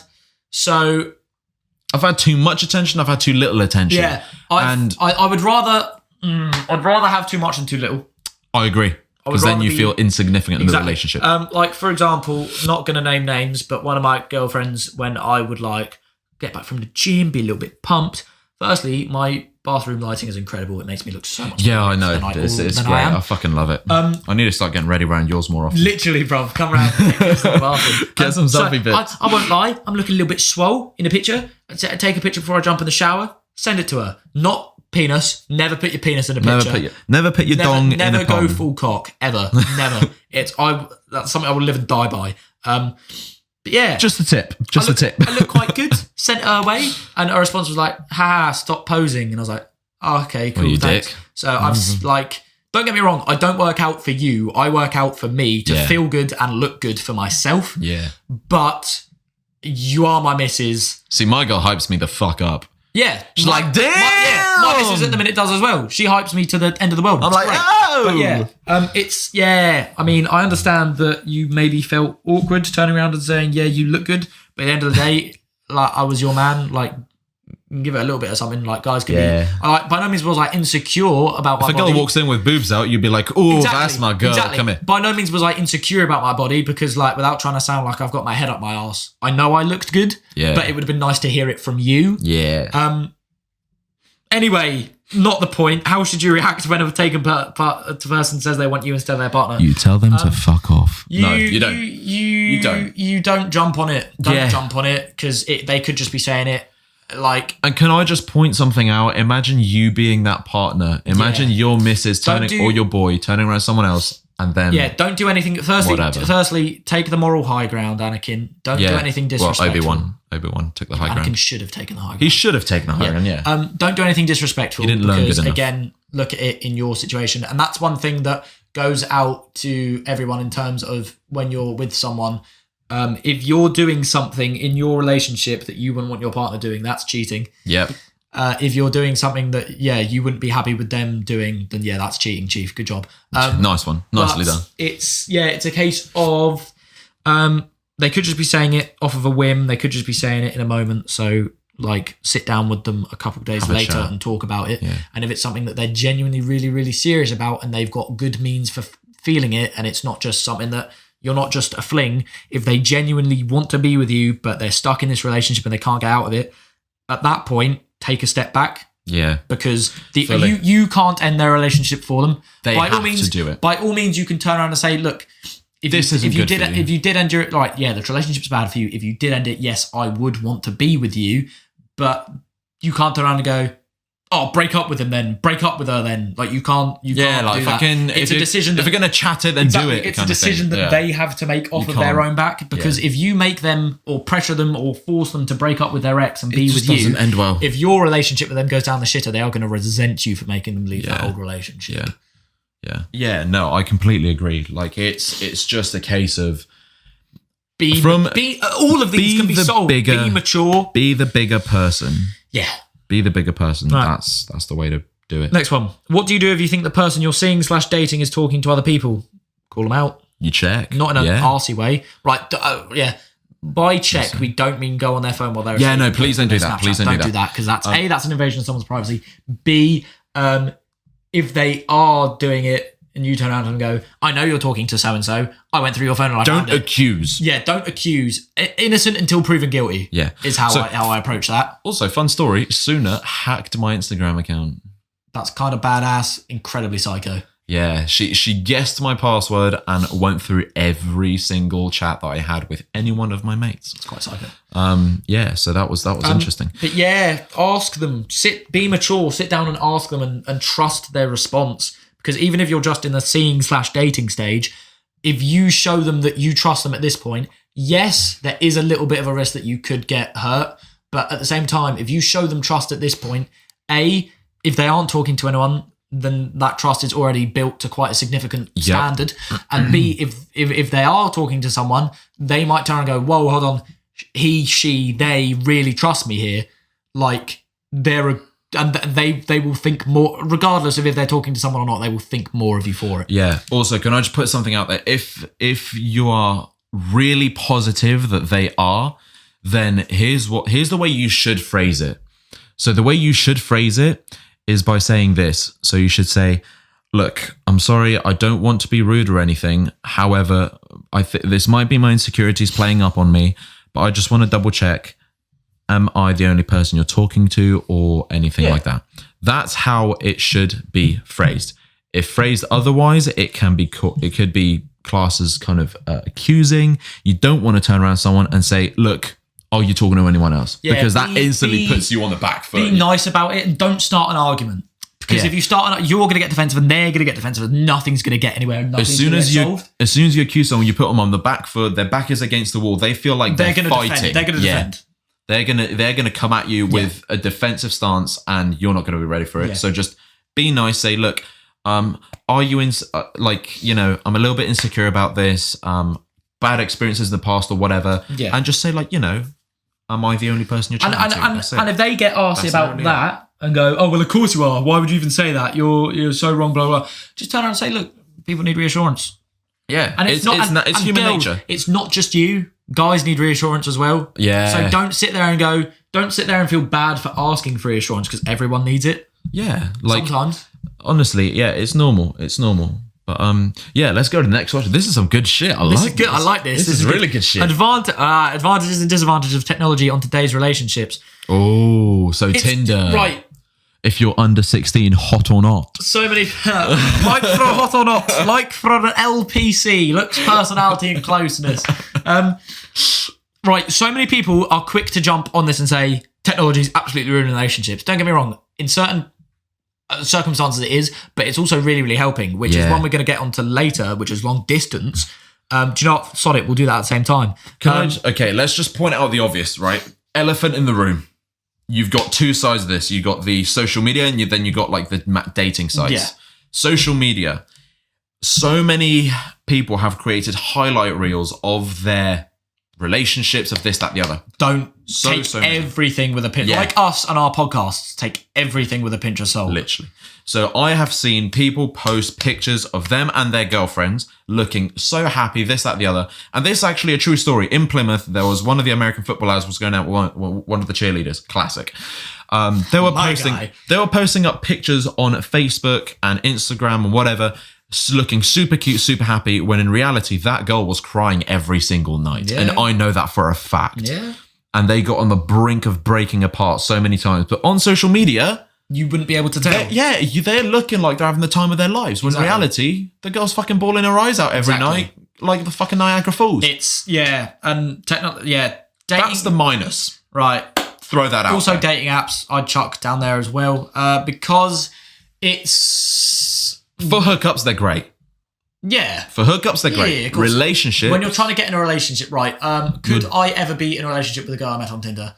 too much attention. I've had too little attention. Yeah, I would rather. I'd rather have too much than too little. I agree. Because then you feel insignificant in the relationship. Like, for example, not going to name names, but one of my girlfriends, when I would like get back from the gym, be a little bit pumped. Firstly, my bathroom lighting is incredible. It makes me look so much better. I know. It's great. I fucking love it. I need to start getting ready around yours more often. Literally, bro. Come around and get some bathroom. Get some selfie bits. I won't lie. I'm looking a little bit swole in a picture. Take a picture before I jump in the shower. Send it to her. Not penis. Never put your penis in a picture. Never put your dong in a Never go pond. full cock. Ever. Never. That's something I will live and die by. But yeah. Just a tip. I look quite good. Sent her away. And her response was like, stop posing. And I was like, oh, okay, cool, you thanks. dick. So I've don't get me wrong, I don't work out for you. I work out for me to feel good and look good for myself. Yeah. But you are my missus. See, my girl hypes me the fuck up. Yeah. She's like, damn! My missus at the minute does as well. She hypes me to the end of the world. I'm like, oh! But I mean, I understand that you maybe felt awkward turning around and saying, yeah, you look good. But at the end of the day, like, I was your man, like, give it a little bit of something. Like, guys can be, by no means was I insecure about my body. If a girl walks in with boobs out, you'd be like, oh, that's my girl. Come here. By no means was I insecure about my body because, like, without trying to sound like I've got my head up my arse, I know I looked good. Yeah. But it would have been nice to hear it from you. Yeah. Anyway, not the point. How should you react when a taken person says they want you instead of their partner? You tell them to fuck off. No, you don't. You don't. You don't jump on it. Don't jump on it because they could just be saying it. Like, and can I just point something out? Imagine you being that partner. Imagine your missus or your boy turning around someone else, and then don't do anything. Firstly, take the moral high ground, Anakin. Don't do anything disrespectful. Well, Obi-Wan took the high ground. Anakin should have taken the high ground. He should have taken the high ground. Yeah. Don't do anything disrespectful. He didn't learn good enough. Again, look at it in your situation, and that's one thing that goes out to everyone in terms of when you're with someone. If you're doing something in your relationship that you wouldn't want your partner doing, that's cheating. Yep. If you're doing something that, you wouldn't be happy with them doing, then that's cheating, Chief. Good job. Nice one. Nicely done. It's a case of they could just be saying it off of a whim. They could just be saying it in a moment. So, like, sit down with them a couple of days later and talk about it. Yeah. And if it's something that they're genuinely really, really serious about and they've got good means for feeling it and it's not just something that you're not just a fling, if they genuinely want to be with you, but they're stuck in this relationship and they can't get out of it, at that point, take a step back. Yeah. Because you can't end their relationship for them. They have to do it. By all means, you can turn around and say, look, if you did end your, like, the relationship's bad for you. If you did end it, yes, I would want to be with you, but you can't turn around and go, break up with him then. Break up with her then. Like, you can't do that. It's a decision. If you're going to chat it, then do it. It's a decision that they have to make off of their own back. Because if you make them or pressure them or force them to break up with their ex and be with you, it doesn't end well. If your relationship with them goes down the shitter, they are going to resent you for making them leave that old relationship. Yeah. No, I completely agree. Like, it's just a case of all of these can be solved. Be mature. Be the bigger person. Yeah. Be the bigger person. Right. That's the way to do it. Next one. What do you do if you think the person you're seeing / dating is talking to other people? Call them out. You check. Not in an arsey way. Right. By check, we don't mean go on their phone while they're asleep. No, please don't do that. Please don't do that. Because that's A, that's an invasion of someone's privacy. B, if they are doing it and you turn around and go, I know you're talking to so-and-so. I went through your phone and I found it. Don't accuse. Yeah, don't accuse. Innocent until proven guilty. Yeah. Is how I approach that. Also, fun story, Suna hacked my Instagram account. That's kind of badass, incredibly psycho. Yeah, she guessed my password and went through every single chat that I had with any one of my mates. It's quite psycho. Yeah, so that was interesting. But yeah, ask them. Be mature. Sit down and ask them and trust their response. Because even if you're just in the seeing/dating stage, if you show them that you trust them at this point, yes, there is a little bit of a risk that you could get hurt. But at the same time, if you show them trust at this point, A, if they aren't talking to anyone, then that trust is already built to quite a significant standard. And B, if they are talking to someone, they might turn and go, whoa, hold on. He, she, they really trust me here. Like, and they will think more, regardless of if they're talking to someone or not, they will think more of you for it. Yeah. Also, can I just put something out there? If you are really positive that they are, then here's the way you should phrase it. So the way you should phrase it is by saying this. So you should say, look, I'm sorry, I don't want to be rude or anything. However, this might be my insecurities playing up on me, but I just want to double check. Am I the only person you're talking to or anything like that? That's how it should be phrased. If phrased otherwise, it could be classed as kind of accusing. You don't want to turn around someone and say, look, are you talking to anyone else? Yeah, because that instantly puts you on the back foot. Be nice about it and don't start an argument. Because if you start, you're going to get defensive and they're going to get defensive and nothing's going to get anywhere. As soon as you accuse someone, you put them on the back foot, their back is against the wall, they feel like they're fighting. They're going to defend. They're going to come at you with a defensive stance and you're not going to be ready for it. Yeah. So just be nice. Say, look, are you I'm a little bit insecure about this, bad experiences in the past or whatever. Yeah. And just say am I the only person you're chatting to? And if they get arsy about that and go, oh, well, of course you are. Why would you even say that? You're so wrong, blah, blah. Just turn around and say, look, people need reassurance. Yeah. And it's human nature. It's not just you. Guys need reassurance as well. Yeah. So don't sit there and feel bad for asking for reassurance because everyone needs it. Yeah. Sometimes. Honestly, yeah, it's normal. It's normal. But let's go to the next question. This is some good shit. I like this. This is really good shit. Advantages and disadvantages of technology on today's relationships. Oh, so Tinder. Right. If you're under 16, hot or not. So many, like for a hot or not, like for an LPC, looks, personality and closeness. Right, so many people are quick to jump on this and say technology is absolutely ruining relationships. Don't get me wrong, in certain circumstances it is, but it's also really, really helping, which is one we're going to get onto later, which is long distance. Do you know what? Sod it, we'll do that at the same time. Let's just point out the obvious, right? Elephant in the room. You've got two sides of this. You've got the social media and then you've got like the dating sites. Yeah. Social media. So many people have created highlight reels of their relationships, of this, that, the other. Don't take everything with a pinch. Yeah. Like us and our podcasts, take everything with a pinch of salt. Literally. So I have seen people post pictures of them and their girlfriends looking so happy, this, that, the other. And this is actually a true story. In Plymouth, there was one of the American footballers was going out with one of the cheerleaders. Classic. They were posting up pictures on Facebook and Instagram and whatever, looking super cute, super happy, when in reality, that girl was crying every single night. Yeah. And I know that for a fact. Yeah. And they got on the brink of breaking apart so many times. But on social media, you wouldn't be able to tell. They're looking like they're having the time of their lives. When in reality, the girl's fucking bawling her eyes out every night, like the fucking Niagara Falls. And dating, that's the minus. Right. Throw that out. Also, dating apps, I'd chuck down there as well, because it's... For hookups, they're great. Yeah. For hookups, they're great. Relationships. When you're trying to get in a relationship, right, could I ever be in a relationship with a girl I met on Tinder?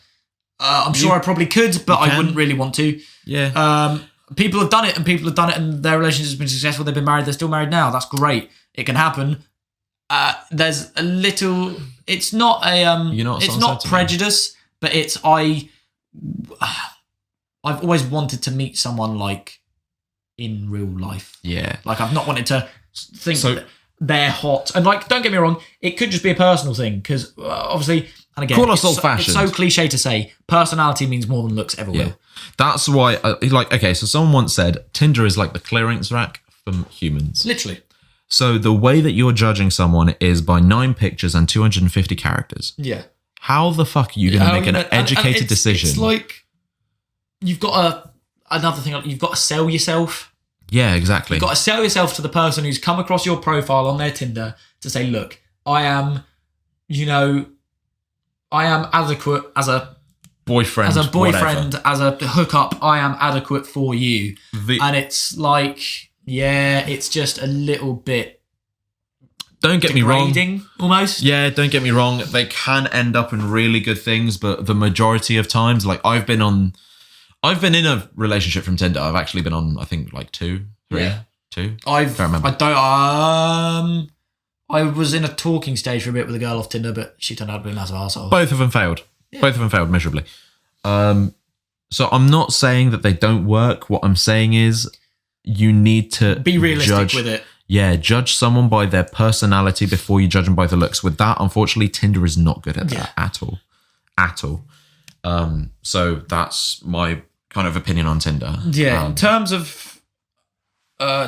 I'm sure I probably could, but I wouldn't really want to. Yeah. People have done it, and their relationship has been successful. They've been married. They're still married now. That's great. It can happen. There's a little. It's not a. It's not prejudice, but it's I've always wanted to meet someone like in real life. Yeah. Like I've not wanted to think that they're hot, and like don't get me wrong, it could just be a personal thing because obviously. And again, call us old-fashioned. It's so cliche to say personality means more than looks ever will. That's why, so someone once said, Tinder is like the clearance rack for humans. Literally. So the way that you're judging someone is by 9 pictures and 250 characters. Yeah. How the fuck are you going to make an educated decision? It's like, you've got another thing, you've got to sell yourself. Yeah, exactly. You've got to sell yourself to the person who's come across your profile on their Tinder to say, look, I am adequate as a boyfriend, whatever. as a hookup. I am adequate for you. And it's like, yeah, it's just a little bit. Don't get me wrong. Almost. Yeah, don't get me wrong. They can end up in really good things, but the majority of times, like I've been in a relationship from Tinder. I've actually been on, I think, like 2, 3, 2. I don't remember. I was in a talking stage for a bit with a girl off Tinder, but she turned out to be a massive arsehole. Both of them failed. Yeah. Both of them failed miserably. So I'm not saying that they don't work. What I'm saying is you need to be realistic with it. Yeah, judge someone by their personality before you judge them by the looks. With that, unfortunately, Tinder is not good at that at all. At all. So that's my kind of opinion on Tinder. Yeah, in terms of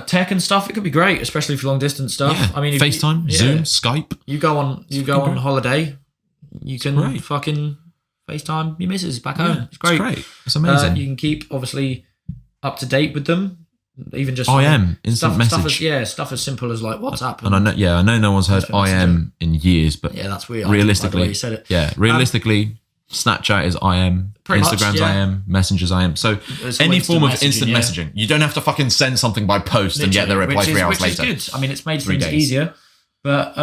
tech and stuff, it could be great, especially for long distance stuff. Yeah. I mean, FaceTime, Zoom, Skype. You go on holiday, you can fucking FaceTime your missus back home. It's great. It's amazing. You can keep obviously up to date with them. Even just IM, instant message. Stuff as simple as like WhatsApp. And I know no one's heard IM in years, but that's weird. Realistically, I like the way you said it. Yeah, realistically, Snapchat is IM, Instagram's IM, Messenger's IM. So any form of instant messaging. You don't have to fucking send something by post and get the reply 3 hours later. Which is good. I mean, it's made things easier, but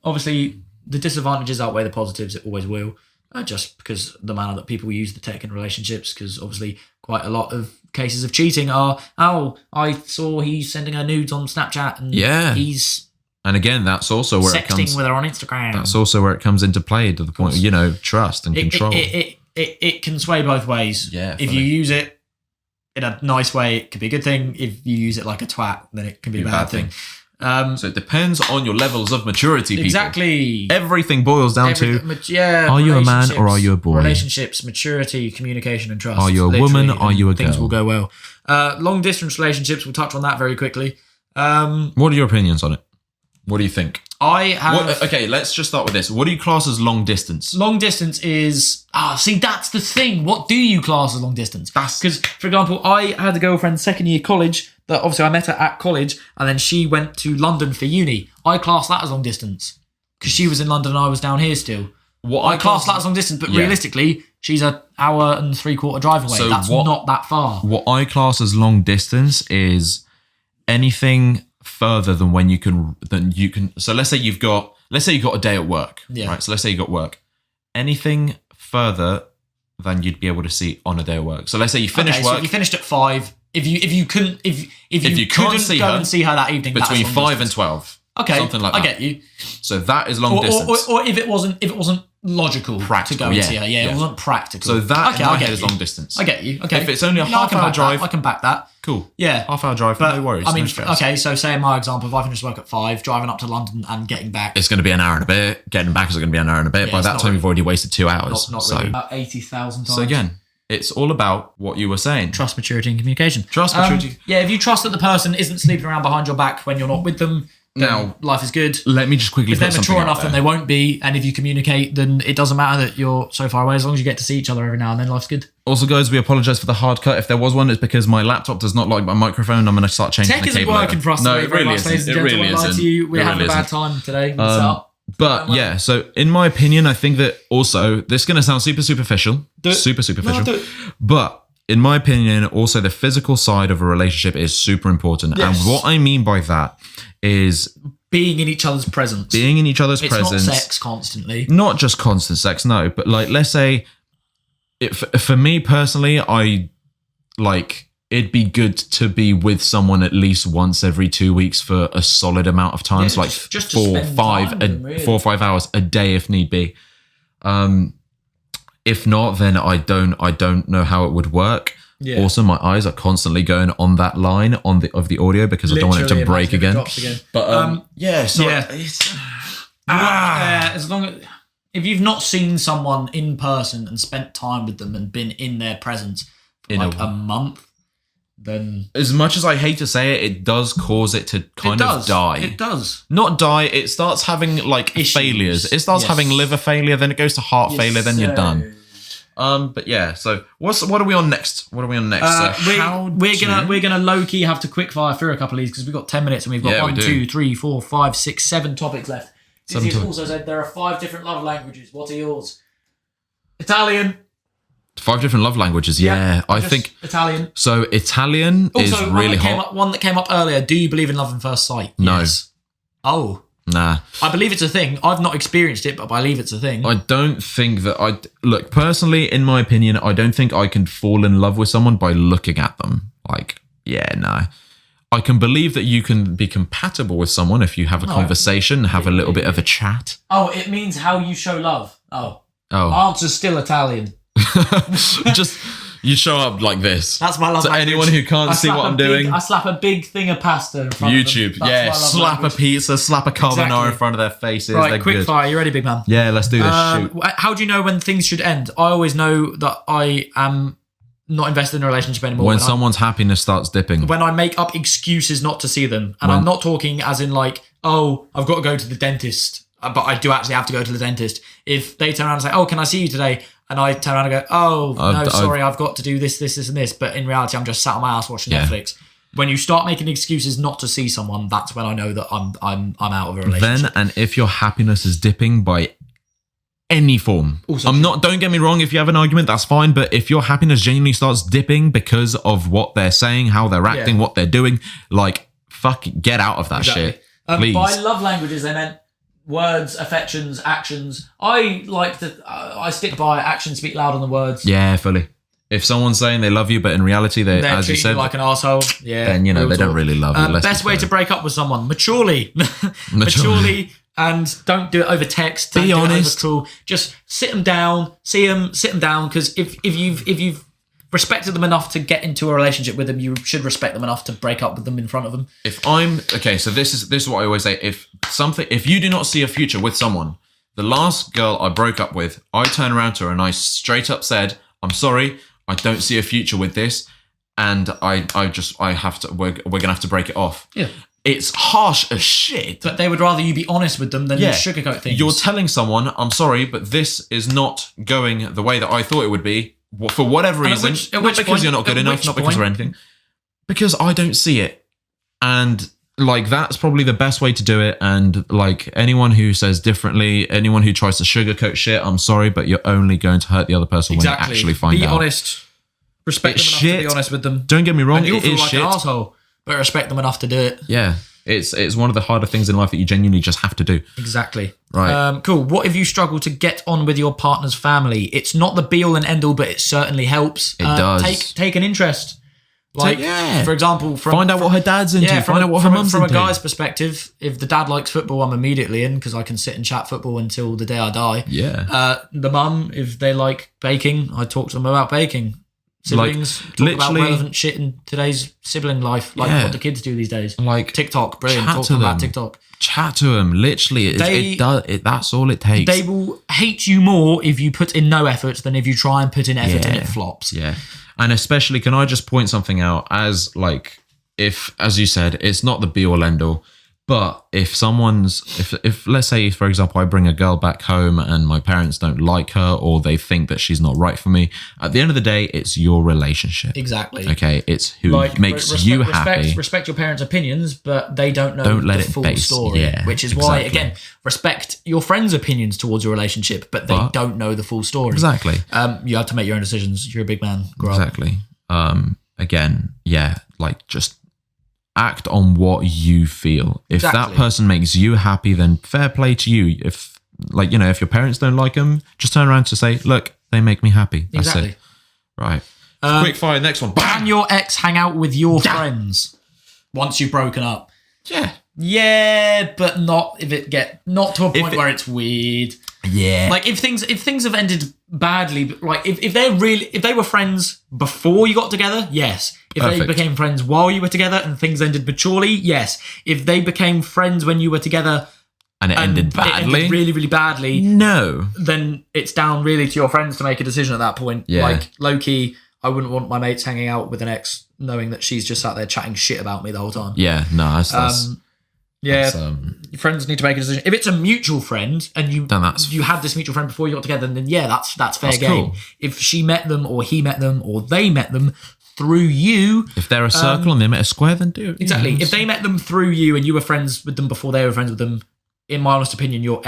obviously the disadvantages outweigh the positives. It always will. Just because the manner that people use the tech in relationships, because obviously quite a lot of cases of cheating are, I saw he's sending her nudes on Snapchat and he's and again that's also where sexting with her on Instagram. That's also where it comes into play to the point of trust and control. It can sway both ways. Yeah, if you use it in a nice way, it could be a good thing. If you use it like a twat, then it can be a bad thing. So it depends on your levels of maturity, people. Exactly. Everything boils down to, are you a man or are you a boy? Relationships, maturity, communication and trust. Are you a woman? Are you a girl? Things will go well. Long distance relationships, we'll touch on that very quickly. What are your opinions on it? What do you think? Okay, let's just start with this. What do you class as long distance? Long distance is... that's the thing. What do you class as long distance? Because, for example, I had a girlfriend second year college that obviously I met her at college and then she went to London for uni. I class that as long distance because she was in London and I was down here still. I class that as long distance, but realistically, she's an hour and 3/4 drive away. So that's not that far. What I class as long distance is anything further than when you can. So let's say you've got a day at work, right? So let's say you got work. Anything further than you'd be able to see on a day at work. So let's say you finish work. So you finished at 5. If you couldn't go and see her that evening, between 5 and 12. Okay, something like that. I get you. So that is long distance. Or if it wasn't logical to go and see her. Yeah, it wasn't practical. So that in my head is long distance. I get you. Okay. If it's only a half-hour drive, I can back that. Cool. Yeah. Half-hour drive, no worries. I mean, no stress. okay, so say in my example, if I finish work at 5, driving up to London and getting back, it's going to be an hour and a bit. Getting back is going to be an hour and a bit. By that time, you've already wasted 2 hours. Not really. About 80,000 times. So again, it's all about what you were saying. Trust, maturity, and communication. Trust, maturity. If you trust that the person isn't sleeping around behind your back when you're not with them, now life is good. Let me just quickly put something out there. If they're mature enough, then they won't be. And if you communicate, then it doesn't matter that you're so far away. As long as you get to see each other every now and then, life's good. Also, guys, we apologise for the hard cut. If there was one, it's because my laptop does not like my microphone. I'm going to start changing the cable. Tech isn't working for us today. No, it really isn't. It really isn't. We're having a bad time today. But yeah, so in my opinion, I think that also, this is going to sound super superficial. Super superficial. No, but in my opinion, also the physical side of a relationship is super important. Yes. And what I mean by that is being in each other's presence. It's not sex constantly. Not just constant sex, no. But like, let's say, for me personally, it'd be good to be with someone at least once every 2 weeks for a solid amount of time. So like just 4 or 5 hours a day if need be. If not, then I don't know how it would work. Yeah. Also, my eyes are constantly going on that line of the audio because I don't want it to break again. But as long as if you've not seen someone in person and spent time with them and been in their presence for a month, then as much as I hate to say it, it does cause it to kind of die. It does. Not die, it starts having like issues. Failures. It starts having liver failure, then it goes to heart failure, then you're done. But yeah, so what are we on next? What are we on next? We're gonna low key have to quick fire through a couple of these because we've got 10 minutes and we've got 1, 2, 3, 4, 5, 6, 7 topics left. Dizzy has also said there are 5 different love languages. What are yours? Italian. 5 different love languages. Yeah, I think Italian. So Italian is really hot. One that came up earlier. Do you believe in love at first sight? No. Yes. Oh. Nah. I believe it's a thing. I've not experienced it, but I believe it's a thing. I don't think that look, personally, in my opinion, I don't think I can fall in love with someone by looking at them. Like, yeah, no. I can believe that you can be compatible with someone if you have a conversation, have a little bit of a chat. Oh, it means how you show love. Oh. Answer's still Italian. Just you show up like this. That's my love language. Anyone who can't see what I'm doing. I slap a big thing of pasta in front YouTube. of them. Yeah, slap a pizza, slap a carbonara in front of their faces. Right, they're quick good. fire. You ready, big man? Yeah, let's do this. Shoot. How do you know when things should end? I always know that I am not invested in a relationship anymore. When someone's happiness starts dipping. When I make up excuses not to see them. And I'm not talking as in like, oh, I've got to go to the dentist. But I do actually have to go to the dentist. If they turn around and say, oh, can I see you today? And I turn around and go, oh, no, sorry, I've got to do this, and this. But in reality, I'm just sat on my ass watching Netflix. When you start making excuses not to see someone, that's when I know that I'm out of a relationship. Then, and if your happiness is dipping by any form, don't get me wrong, if you have an argument, that's fine. But if your happiness genuinely starts dipping because of what they're saying, how they're acting, what they're doing, like, fuck, get out of that shit. Please. By love languages, they meant words, affections, actions. I stick by actions speak louder than words. Yeah, fully. If someone's saying they love you, but in reality they're as you said, you like an asshole, then they don't really love you. Best way to break up with someone: maturely, and don't do it over text. Be honest. Over call. Just sit them down, sit them down. Because if you've respected them enough to get into a relationship with them, you should respect them enough to break up with them in front of them. So this is what I always say. If you do not see a future with someone, the last girl I broke up with, I turned around to her and I straight up said, I'm sorry, I don't see a future with this, and we're gonna have to break it off. Yeah. It's harsh as shit. But they would rather you be honest with them than sugarcoat things. You're telling someone, I'm sorry, but this is not going the way that I thought it would be. For whatever reason, not because you're not good enough, not because of anything, because I don't see it. And like, that's probably the best way to do it. And like, anyone who says differently, anyone who tries to sugarcoat shit, I'm sorry, but you're only going to hurt the other person when you actually find out. Be honest. Respect them enough to be honest with them. Don't get me wrong, and you'll feel like shit. An asshole, but respect them enough to do it. Yeah. It's one of the harder things in life that you genuinely just have to do. Exactly. Right. Cool. What if you struggle to get on with your partner's family? It's not the be all and end all, but it certainly helps. It does. Take an interest. Like, for example, find out what her dad's into. Find out what her mum's into. From a guy's perspective, if the dad likes football, I'm immediately in because I can sit and chat football until the day I die. Yeah. The mum, if they like baking, I talk to them about baking. Siblings, talk about relevant shit in today's sibling life, like what the kids do these days. Like TikTok, brilliant. Talk about TikTok. Chat to them. Literally, that's all it takes. They will hate you more if you put in no effort than if you try and put in effort and it flops. Yeah, and especially, can I just point something out? As you said, it's not the be all end all. But if let's say, for example, I bring a girl back home and my parents don't like her or they think that she's not right for me, at the end of the day, it's your relationship. Exactly. Okay, it's who makes you happy. Respect your parents' opinions, but they don't know the full story. Yeah, which is why, again, respect your friends' opinions towards your relationship, but they don't know the full story. Exactly. You have to make your own decisions. You're a big man. Grow up. Exactly. Again, just act on what you feel. If that person makes you happy, then fair play to you. If your parents don't like them, just turn around to say, look, they make me happy. That's it. Right. Quick fire, next one. Can your ex hang out with your friends once you've broken up? Yeah. Yeah, but not to a point where it's weird. Yeah. Like if things have ended badly, like if they were friends before you got together, yes. If they became friends while you were together and things ended maturely, yes. If they became friends when you were together and it ended badly, really, really badly, no. Then it's down really to your friends to make a decision at that point. Yeah. Like low key, I wouldn't want my mates hanging out with an ex knowing that she's just sat there chatting shit about me the whole time. Yeah, no, that's Yeah, your friends need to make a decision. If it's a mutual friend and you had this mutual friend before you got together, then yeah, that's fair game. Cool. If she met them or he met them or they met them through you. If they're a circle and they met a square, then do it. Exactly. If they met them through you and you were friends with them before they were friends with them, in my honest opinion, you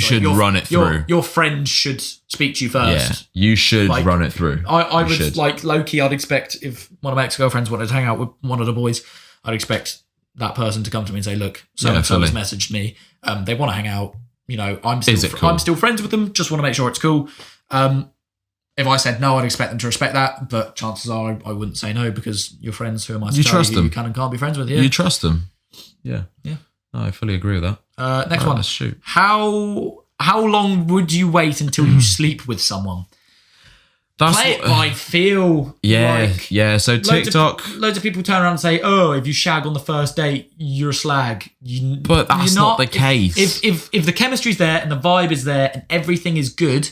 should run it through. Your friend should speak to you first. Yeah, you should run it through. I would like low-key, I'd expect if one of my ex-girlfriends wanted to hang out with one of the boys, I'd expect that person to come to me and say, look, so-and-so has messaged me. They want to hang out. You know, I'm still friends with them. Just want to make sure it's cool. If I said no, I'd expect them to respect that. But chances are I wouldn't say no because your friends, who am I to tell you, you can and can't be friends with? Yeah. You trust them. Yeah. Yeah. No, I fully agree with that. Next one. Let's shoot. How long would you wait until you sleep with someone? Play it by feel. Yeah, yeah. So TikTok. Loads of people turn around and say, "Oh, if you shag on the first date, you're a slag." But that's not the case. If the chemistry's there and the vibe is there and everything is good,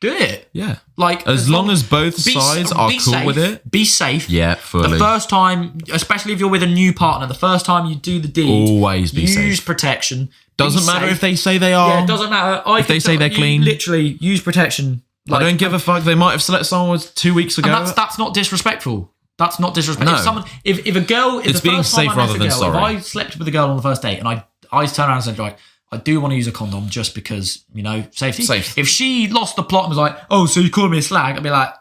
do it. Yeah. Like as long as both sides are cool with it. Be safe. Yeah, fully. The first time, especially if you're with a new partner, the first time you do the deed, always be safe. Use protection. Doesn't matter if they say they are. Yeah, it doesn't matter. If they say they're clean. Literally use protection. Like, I don't give a fuck. They might have slept someone 2 weeks ago. And that's not disrespectful. That's not disrespectful. No. If a girl, it's being safe rather than sorry. If I slept with a girl on the first date and I turn around and said, right, I do want to use a condom just because, you know, safety. Safe. If she lost the plot and was like, oh, so you called me a slag, I'd be like,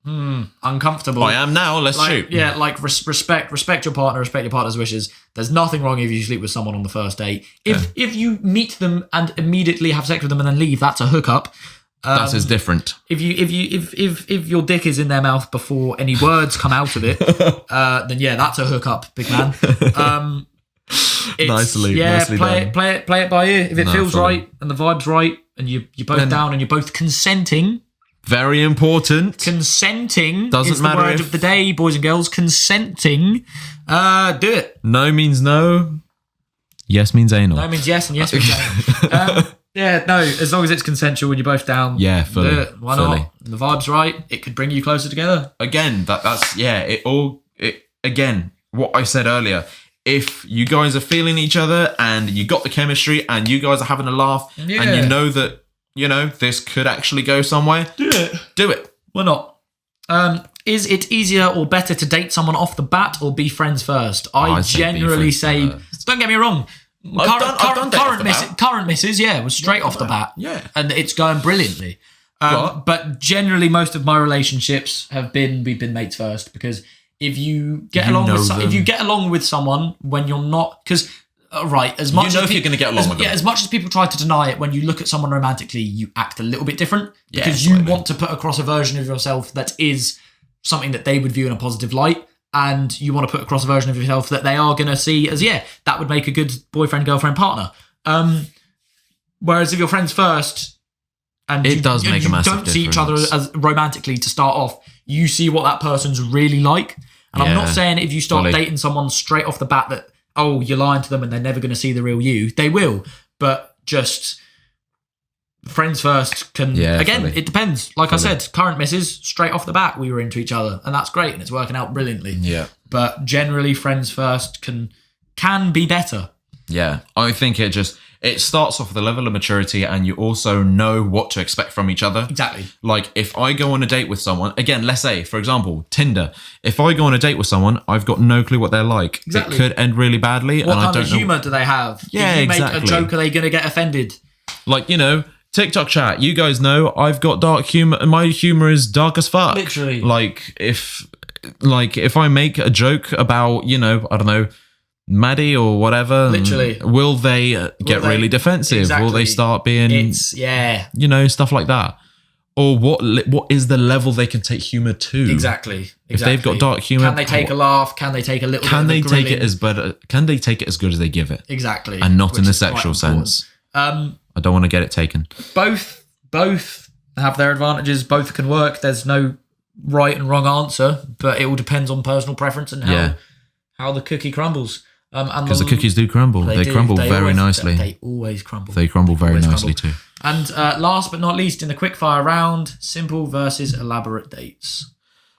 uncomfortable. I am now. Let's shoot. Yeah, like respect your partner, respect your partner's wishes. There's nothing wrong if you sleep with someone on the first date. If you meet them and immediately have sex with them and then leave, that's a hookup. That is different. If your dick is in their mouth before any words come out of it, then yeah, that's a hookup, big man. Nicely play done. Play it by ear. If it feels right and the vibe's right, and you're both down and you're both consenting. Very important. Consenting doesn't is matter the word of the day, boys and girls. Consenting. Do it. No means no. Yes means anal. No means yes, and yes means anal. Yeah, no, as long as it's consensual and you're both down. Yeah, fully. Do it. Why not? And the vibe's right. It could bring you closer together. Again, that's again, what I said earlier. If you guys are feeling each other and you got the chemistry and you guys are having a laugh and you know that, you know, this could actually go somewhere, do it. Do it. Why not? Is it easier or better to date someone off the bat or be friends first? I generally say, don't get me wrong. Current misses, was straight off the bat. Yeah. And it's going brilliantly. But generally most of my relationships we've been mates first, because if you get along with someone when you're not, because as much as if you're going to get along with them. Yeah, as much as people try to deny it, when you look at someone romantically, you act a little bit different because you want to put across a version of yourself that is something that they would view in a positive light. And you want to put across a version of yourself that they are going to see as, that would make a good boyfriend, girlfriend, partner. Whereas if you're friends first and you don't see each other as romantically to start off, you see what that person's really like. And I'm not saying if you start dating someone straight off the bat that, oh, you're lying to them and they're never going to see the real you. They will. But just friends first can, it depends. Like I said, current misses, straight off the bat, we were into each other. And that's great. And it's working out brilliantly. Yeah. But generally, friends first can be better. Yeah. I think it starts off with a level of maturity and you also know what to expect from each other. Exactly. Like if I go on a date with someone, again, let's say, for example, Tinder. If I go on a date with someone, I've got no clue what they're like. Exactly. It could end really badly. What kind of humour do they have? Yeah, if you make a joke, are they going to get offended? Like, you know, TikTok chat, you guys know I've got dark humour and my humour is dark as fuck. Literally. Like if I make a joke about, you know, I don't know, Maddie or whatever, literally, will they get really defensive? Exactly. Will they start being, you know, stuff like that? Or what is the level they can take humour to? Exactly. If they've got dark humour, can they take a laugh? Can they take a little? Can bit they take it as better? Can they take it as good as they give it? Exactly, and not in the sexual sense. I don't want to get it taken. Both have their advantages. Both can work. There's no right and wrong answer, but it all depends on personal preference and how the cookie crumbles. Because the cookies do crumble. They crumble very nicely. They always crumble. They crumble very nicely too. And last but not least, in the quickfire round, simple versus elaborate dates.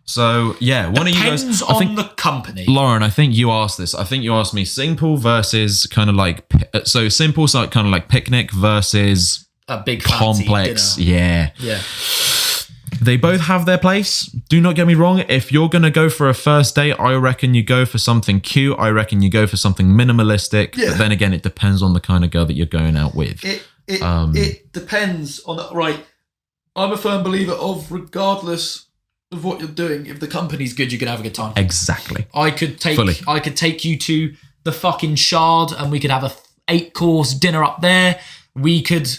So yeah, one of you guys. Depends on the company. Lauren, I think you asked this. I think you asked me simple versus kind of like simple, so kind of like picnic versus a big complex. Dinner. Yeah. They both have their place. Do not get me wrong. If you're going to go for a first date, I reckon you go for something cute. I reckon you go for something minimalistic. Yeah. But then again, it depends on the kind of girl that you're going out with. It depends on that. Right. I'm a firm believer of regardless of what you're doing, if the company's good, you can have a good time. Exactly. I could take you to the fucking Shard and we could have a 8-course dinner up there. We could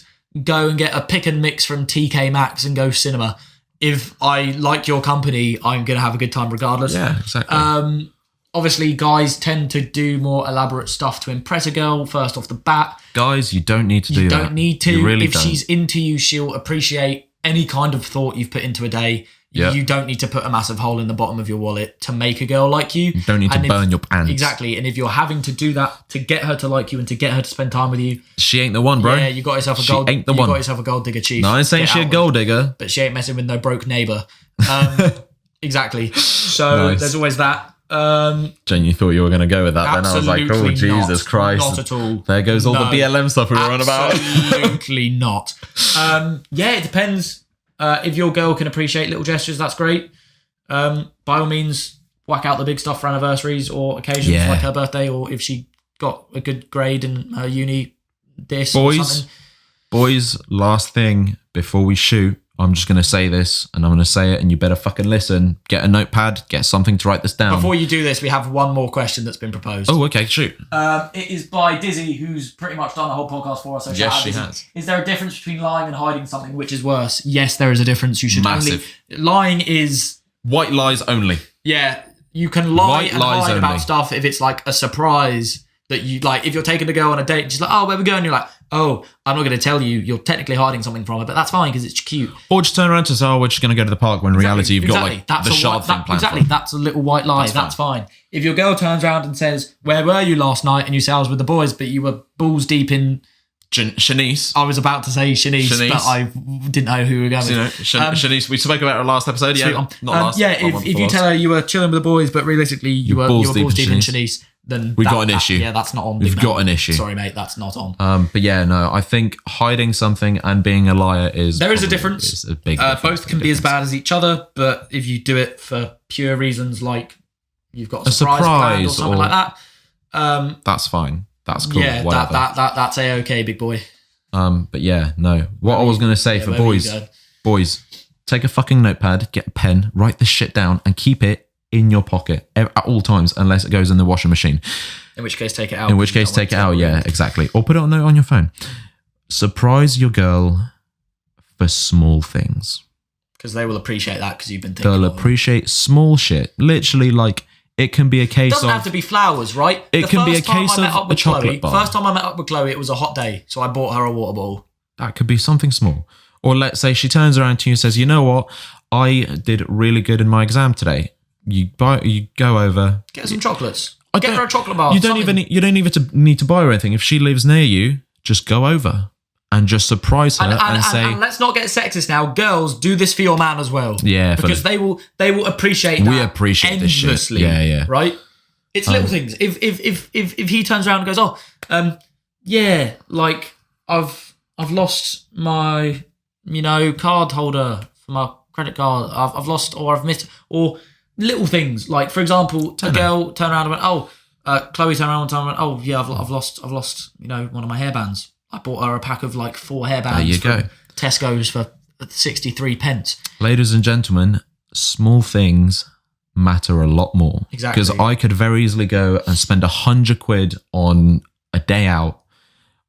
go and get a pick and mix from TK Maxx and go cinema. If I like your company, I'm going to have a good time regardless. Yeah, exactly. Obviously, guys tend to do more elaborate stuff to impress a girl first off the bat. Guys, you don't need to do that. You don't need to. You really if don't. She's into you, she'll appreciate any kind of thought you've put into a day. Yep. You don't need to put a massive hole in the bottom of your wallet to make a girl like you. You don't need to burn your pants. Exactly. And if you're having to do that to get her to like you and to get her to spend time with you, she ain't the one, bro. Yeah, you got yourself a gold. You got yourself a gold digger, chief. No, I ain't saying she a gold digger, but she ain't messing with no broke neighbor. Exactly. So There's always that. Jen, you thought you were going to go with that, then I was like, oh, Jesus Christ. Not at all. There goes all the BLM stuff we were on about. Absolutely not. Yeah, it depends. If your girl can appreciate little gestures, that's great. By all means, whack out the big stuff for anniversaries or occasions like her birthday, or if she got a good grade in her uni or something. Boys, last thing before we shoot, I'm just going to say this, and I'm going to say it, and you better fucking listen. Get a notepad, get something to write this down. Before you do this, we have one more question that's been proposed. Oh, okay, shoot. It is by Dizzy, who's pretty much done the whole podcast for us. So yes, she has. Is there a difference between lying and hiding something? Which is worse? Yes, there is a difference. You should Massive. Lying is... White lies only. Yeah, you can lie and hide about stuff if it's like a surprise that you like. If you're taking a girl on a date, she's like, "Oh, where we going?" You're like, "Oh, I'm not going to tell you." You're technically hiding something from her, but that's fine because it's cute. Or just turn around and say, "Oh, we're just going to go to the park." When in reality, you've got like the Shard thing planned. Exactly, that's a little white lie. That's fine. If your girl turns around and says, "Where were you last night?" and you say, "I was with the boys," but you were balls deep in Shanice. I was about to say Shanice, but I didn't know who we were going with. Shanice, we spoke about her last episode. Yeah, not last. Yeah, if you tell her you were chilling with the boys, but realistically you were balls deep in Shanice, then we've got an issue. Yeah, that's not on. We've got an issue. Sorry, mate, that's not on. But yeah, no, I think hiding something and being a liar is... There is a difference. It's a big difference. Both can be as bad as each other, but if you do it for pure reasons like you've got a surprise planned or something like that... that's fine. That's cool. Yeah, that's A-okay, big boy. But yeah, no. What I was going to say for boys, take a fucking notepad, get a pen, write this shit down and keep it in your pocket at all times unless it goes in the washing machine. In which case, take it out. In which case, take it out, yeah, exactly. Or put it on note on your phone. Surprise your girl for small things. Because they will appreciate that because you've been thinking They'll appreciate small shit. Literally, like, it can be a case of... It doesn't have to be flowers, right? It can be a case of a chocolate bar. First time I met up with Chloe, it was a hot day, so I bought her a water bottle. That could be something small. Or let's say she turns around to you and says, "You know what? I did really good in my exam today." You go over, get some chocolates. Get her a chocolate bar. You don't even need to buy her anything. If she lives near you, just go over and just surprise her and say. And let's not get sexist now. Girls, do this for your man as well. Yeah, because they will appreciate that. We appreciate this shit. Yeah. Right. It's little things. If he turns around and goes, "Oh, yeah, like I've lost my card holder for my credit card. I've lost or I've missed or." Little things like, for example, a girl turned around and went, "Oh," Chloe turned around and went, "Oh yeah, I've lost, one of my hairbands." I bought her a pack of like 4 hairbands. There you go. Tesco's for 63 pence. Ladies and gentlemen, small things matter a lot more. Exactly. Because I could very easily go and spend 100 quid on a day out.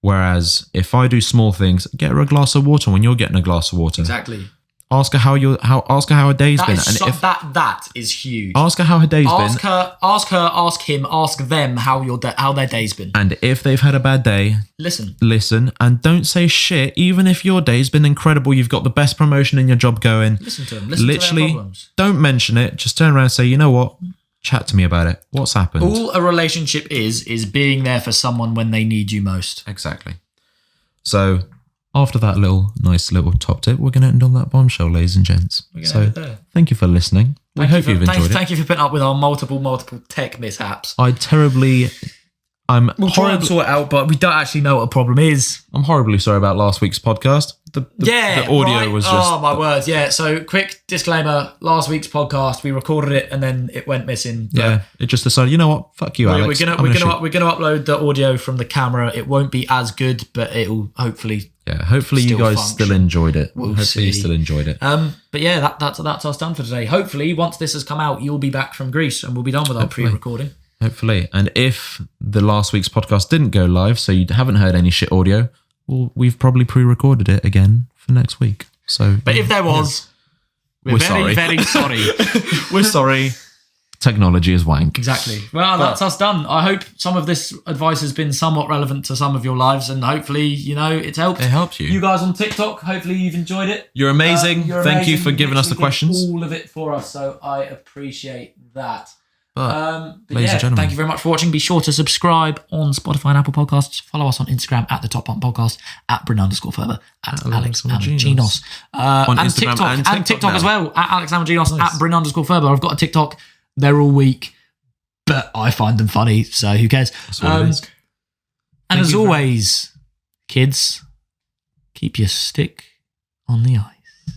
Whereas if I do small things, get her a glass of water when you're getting a glass of water. Exactly. Ask her how her day's been. That is huge. Ask her how her day's been. Ask her, ask him, ask them how their day's been. And if they've had a bad day, listen, and don't say shit. Even if your day's been incredible, you've got the best promotion in your job going. Listen to them. Listen to their problems. Don't mention it. Just turn around and say, "You know what? Chat to me about it. What's happened?" All a relationship is being there for someone when they need you most. Exactly. So. After that nice little top tip, we're going to end on that bombshell, ladies and gents. So thank you for listening. We hope you've enjoyed it. Thank you for putting up with our multiple tech mishaps. We'll try and sort it out, but we don't actually know what the problem is. I'm horribly sorry about last week's podcast. The audio was just... Oh, my word. Yeah, so quick disclaimer. Last week's podcast, we recorded it and then it went missing. Yeah, it just decided, you know what? Fuck you, Alex. We're gonna upload the audio from the camera. It won't be as good, but it'll hopefully... Yeah, hopefully you guys still enjoyed it. We'll hopefully see. you still enjoyed it. But yeah, that's us done for today. Hopefully, once this has come out, you'll be back from Greece and we'll be done with our pre-recording. Hopefully. And if the last week's podcast didn't go live, so you haven't heard any shit audio, well, we've probably pre-recorded it again for next week. So, but if there was, we're very, very sorry. We're sorry. Technology is wank. Exactly. Well, that's us done. I hope some of this advice has been somewhat relevant to some of your lives, and hopefully, it's helped. It helped you. You guys on TikTok, hopefully you've enjoyed it. You're amazing. Thank you for giving us the questions. All of it for us, so I appreciate that. But ladies and gentlemen, thank you very much for watching. Be sure to subscribe on Spotify and Apple Podcasts. Follow us on Instagram at the Top Bunk Podcast, at Bryn_Further, at Alex Amaginos. On and Instagram and TikTok as well, at Alex Amaginos, at Bryn_Further. I've got a TikTok. They're all weak, but I find them funny, so who cares? That's what it is. And as always, kids, keep your stick on the ice.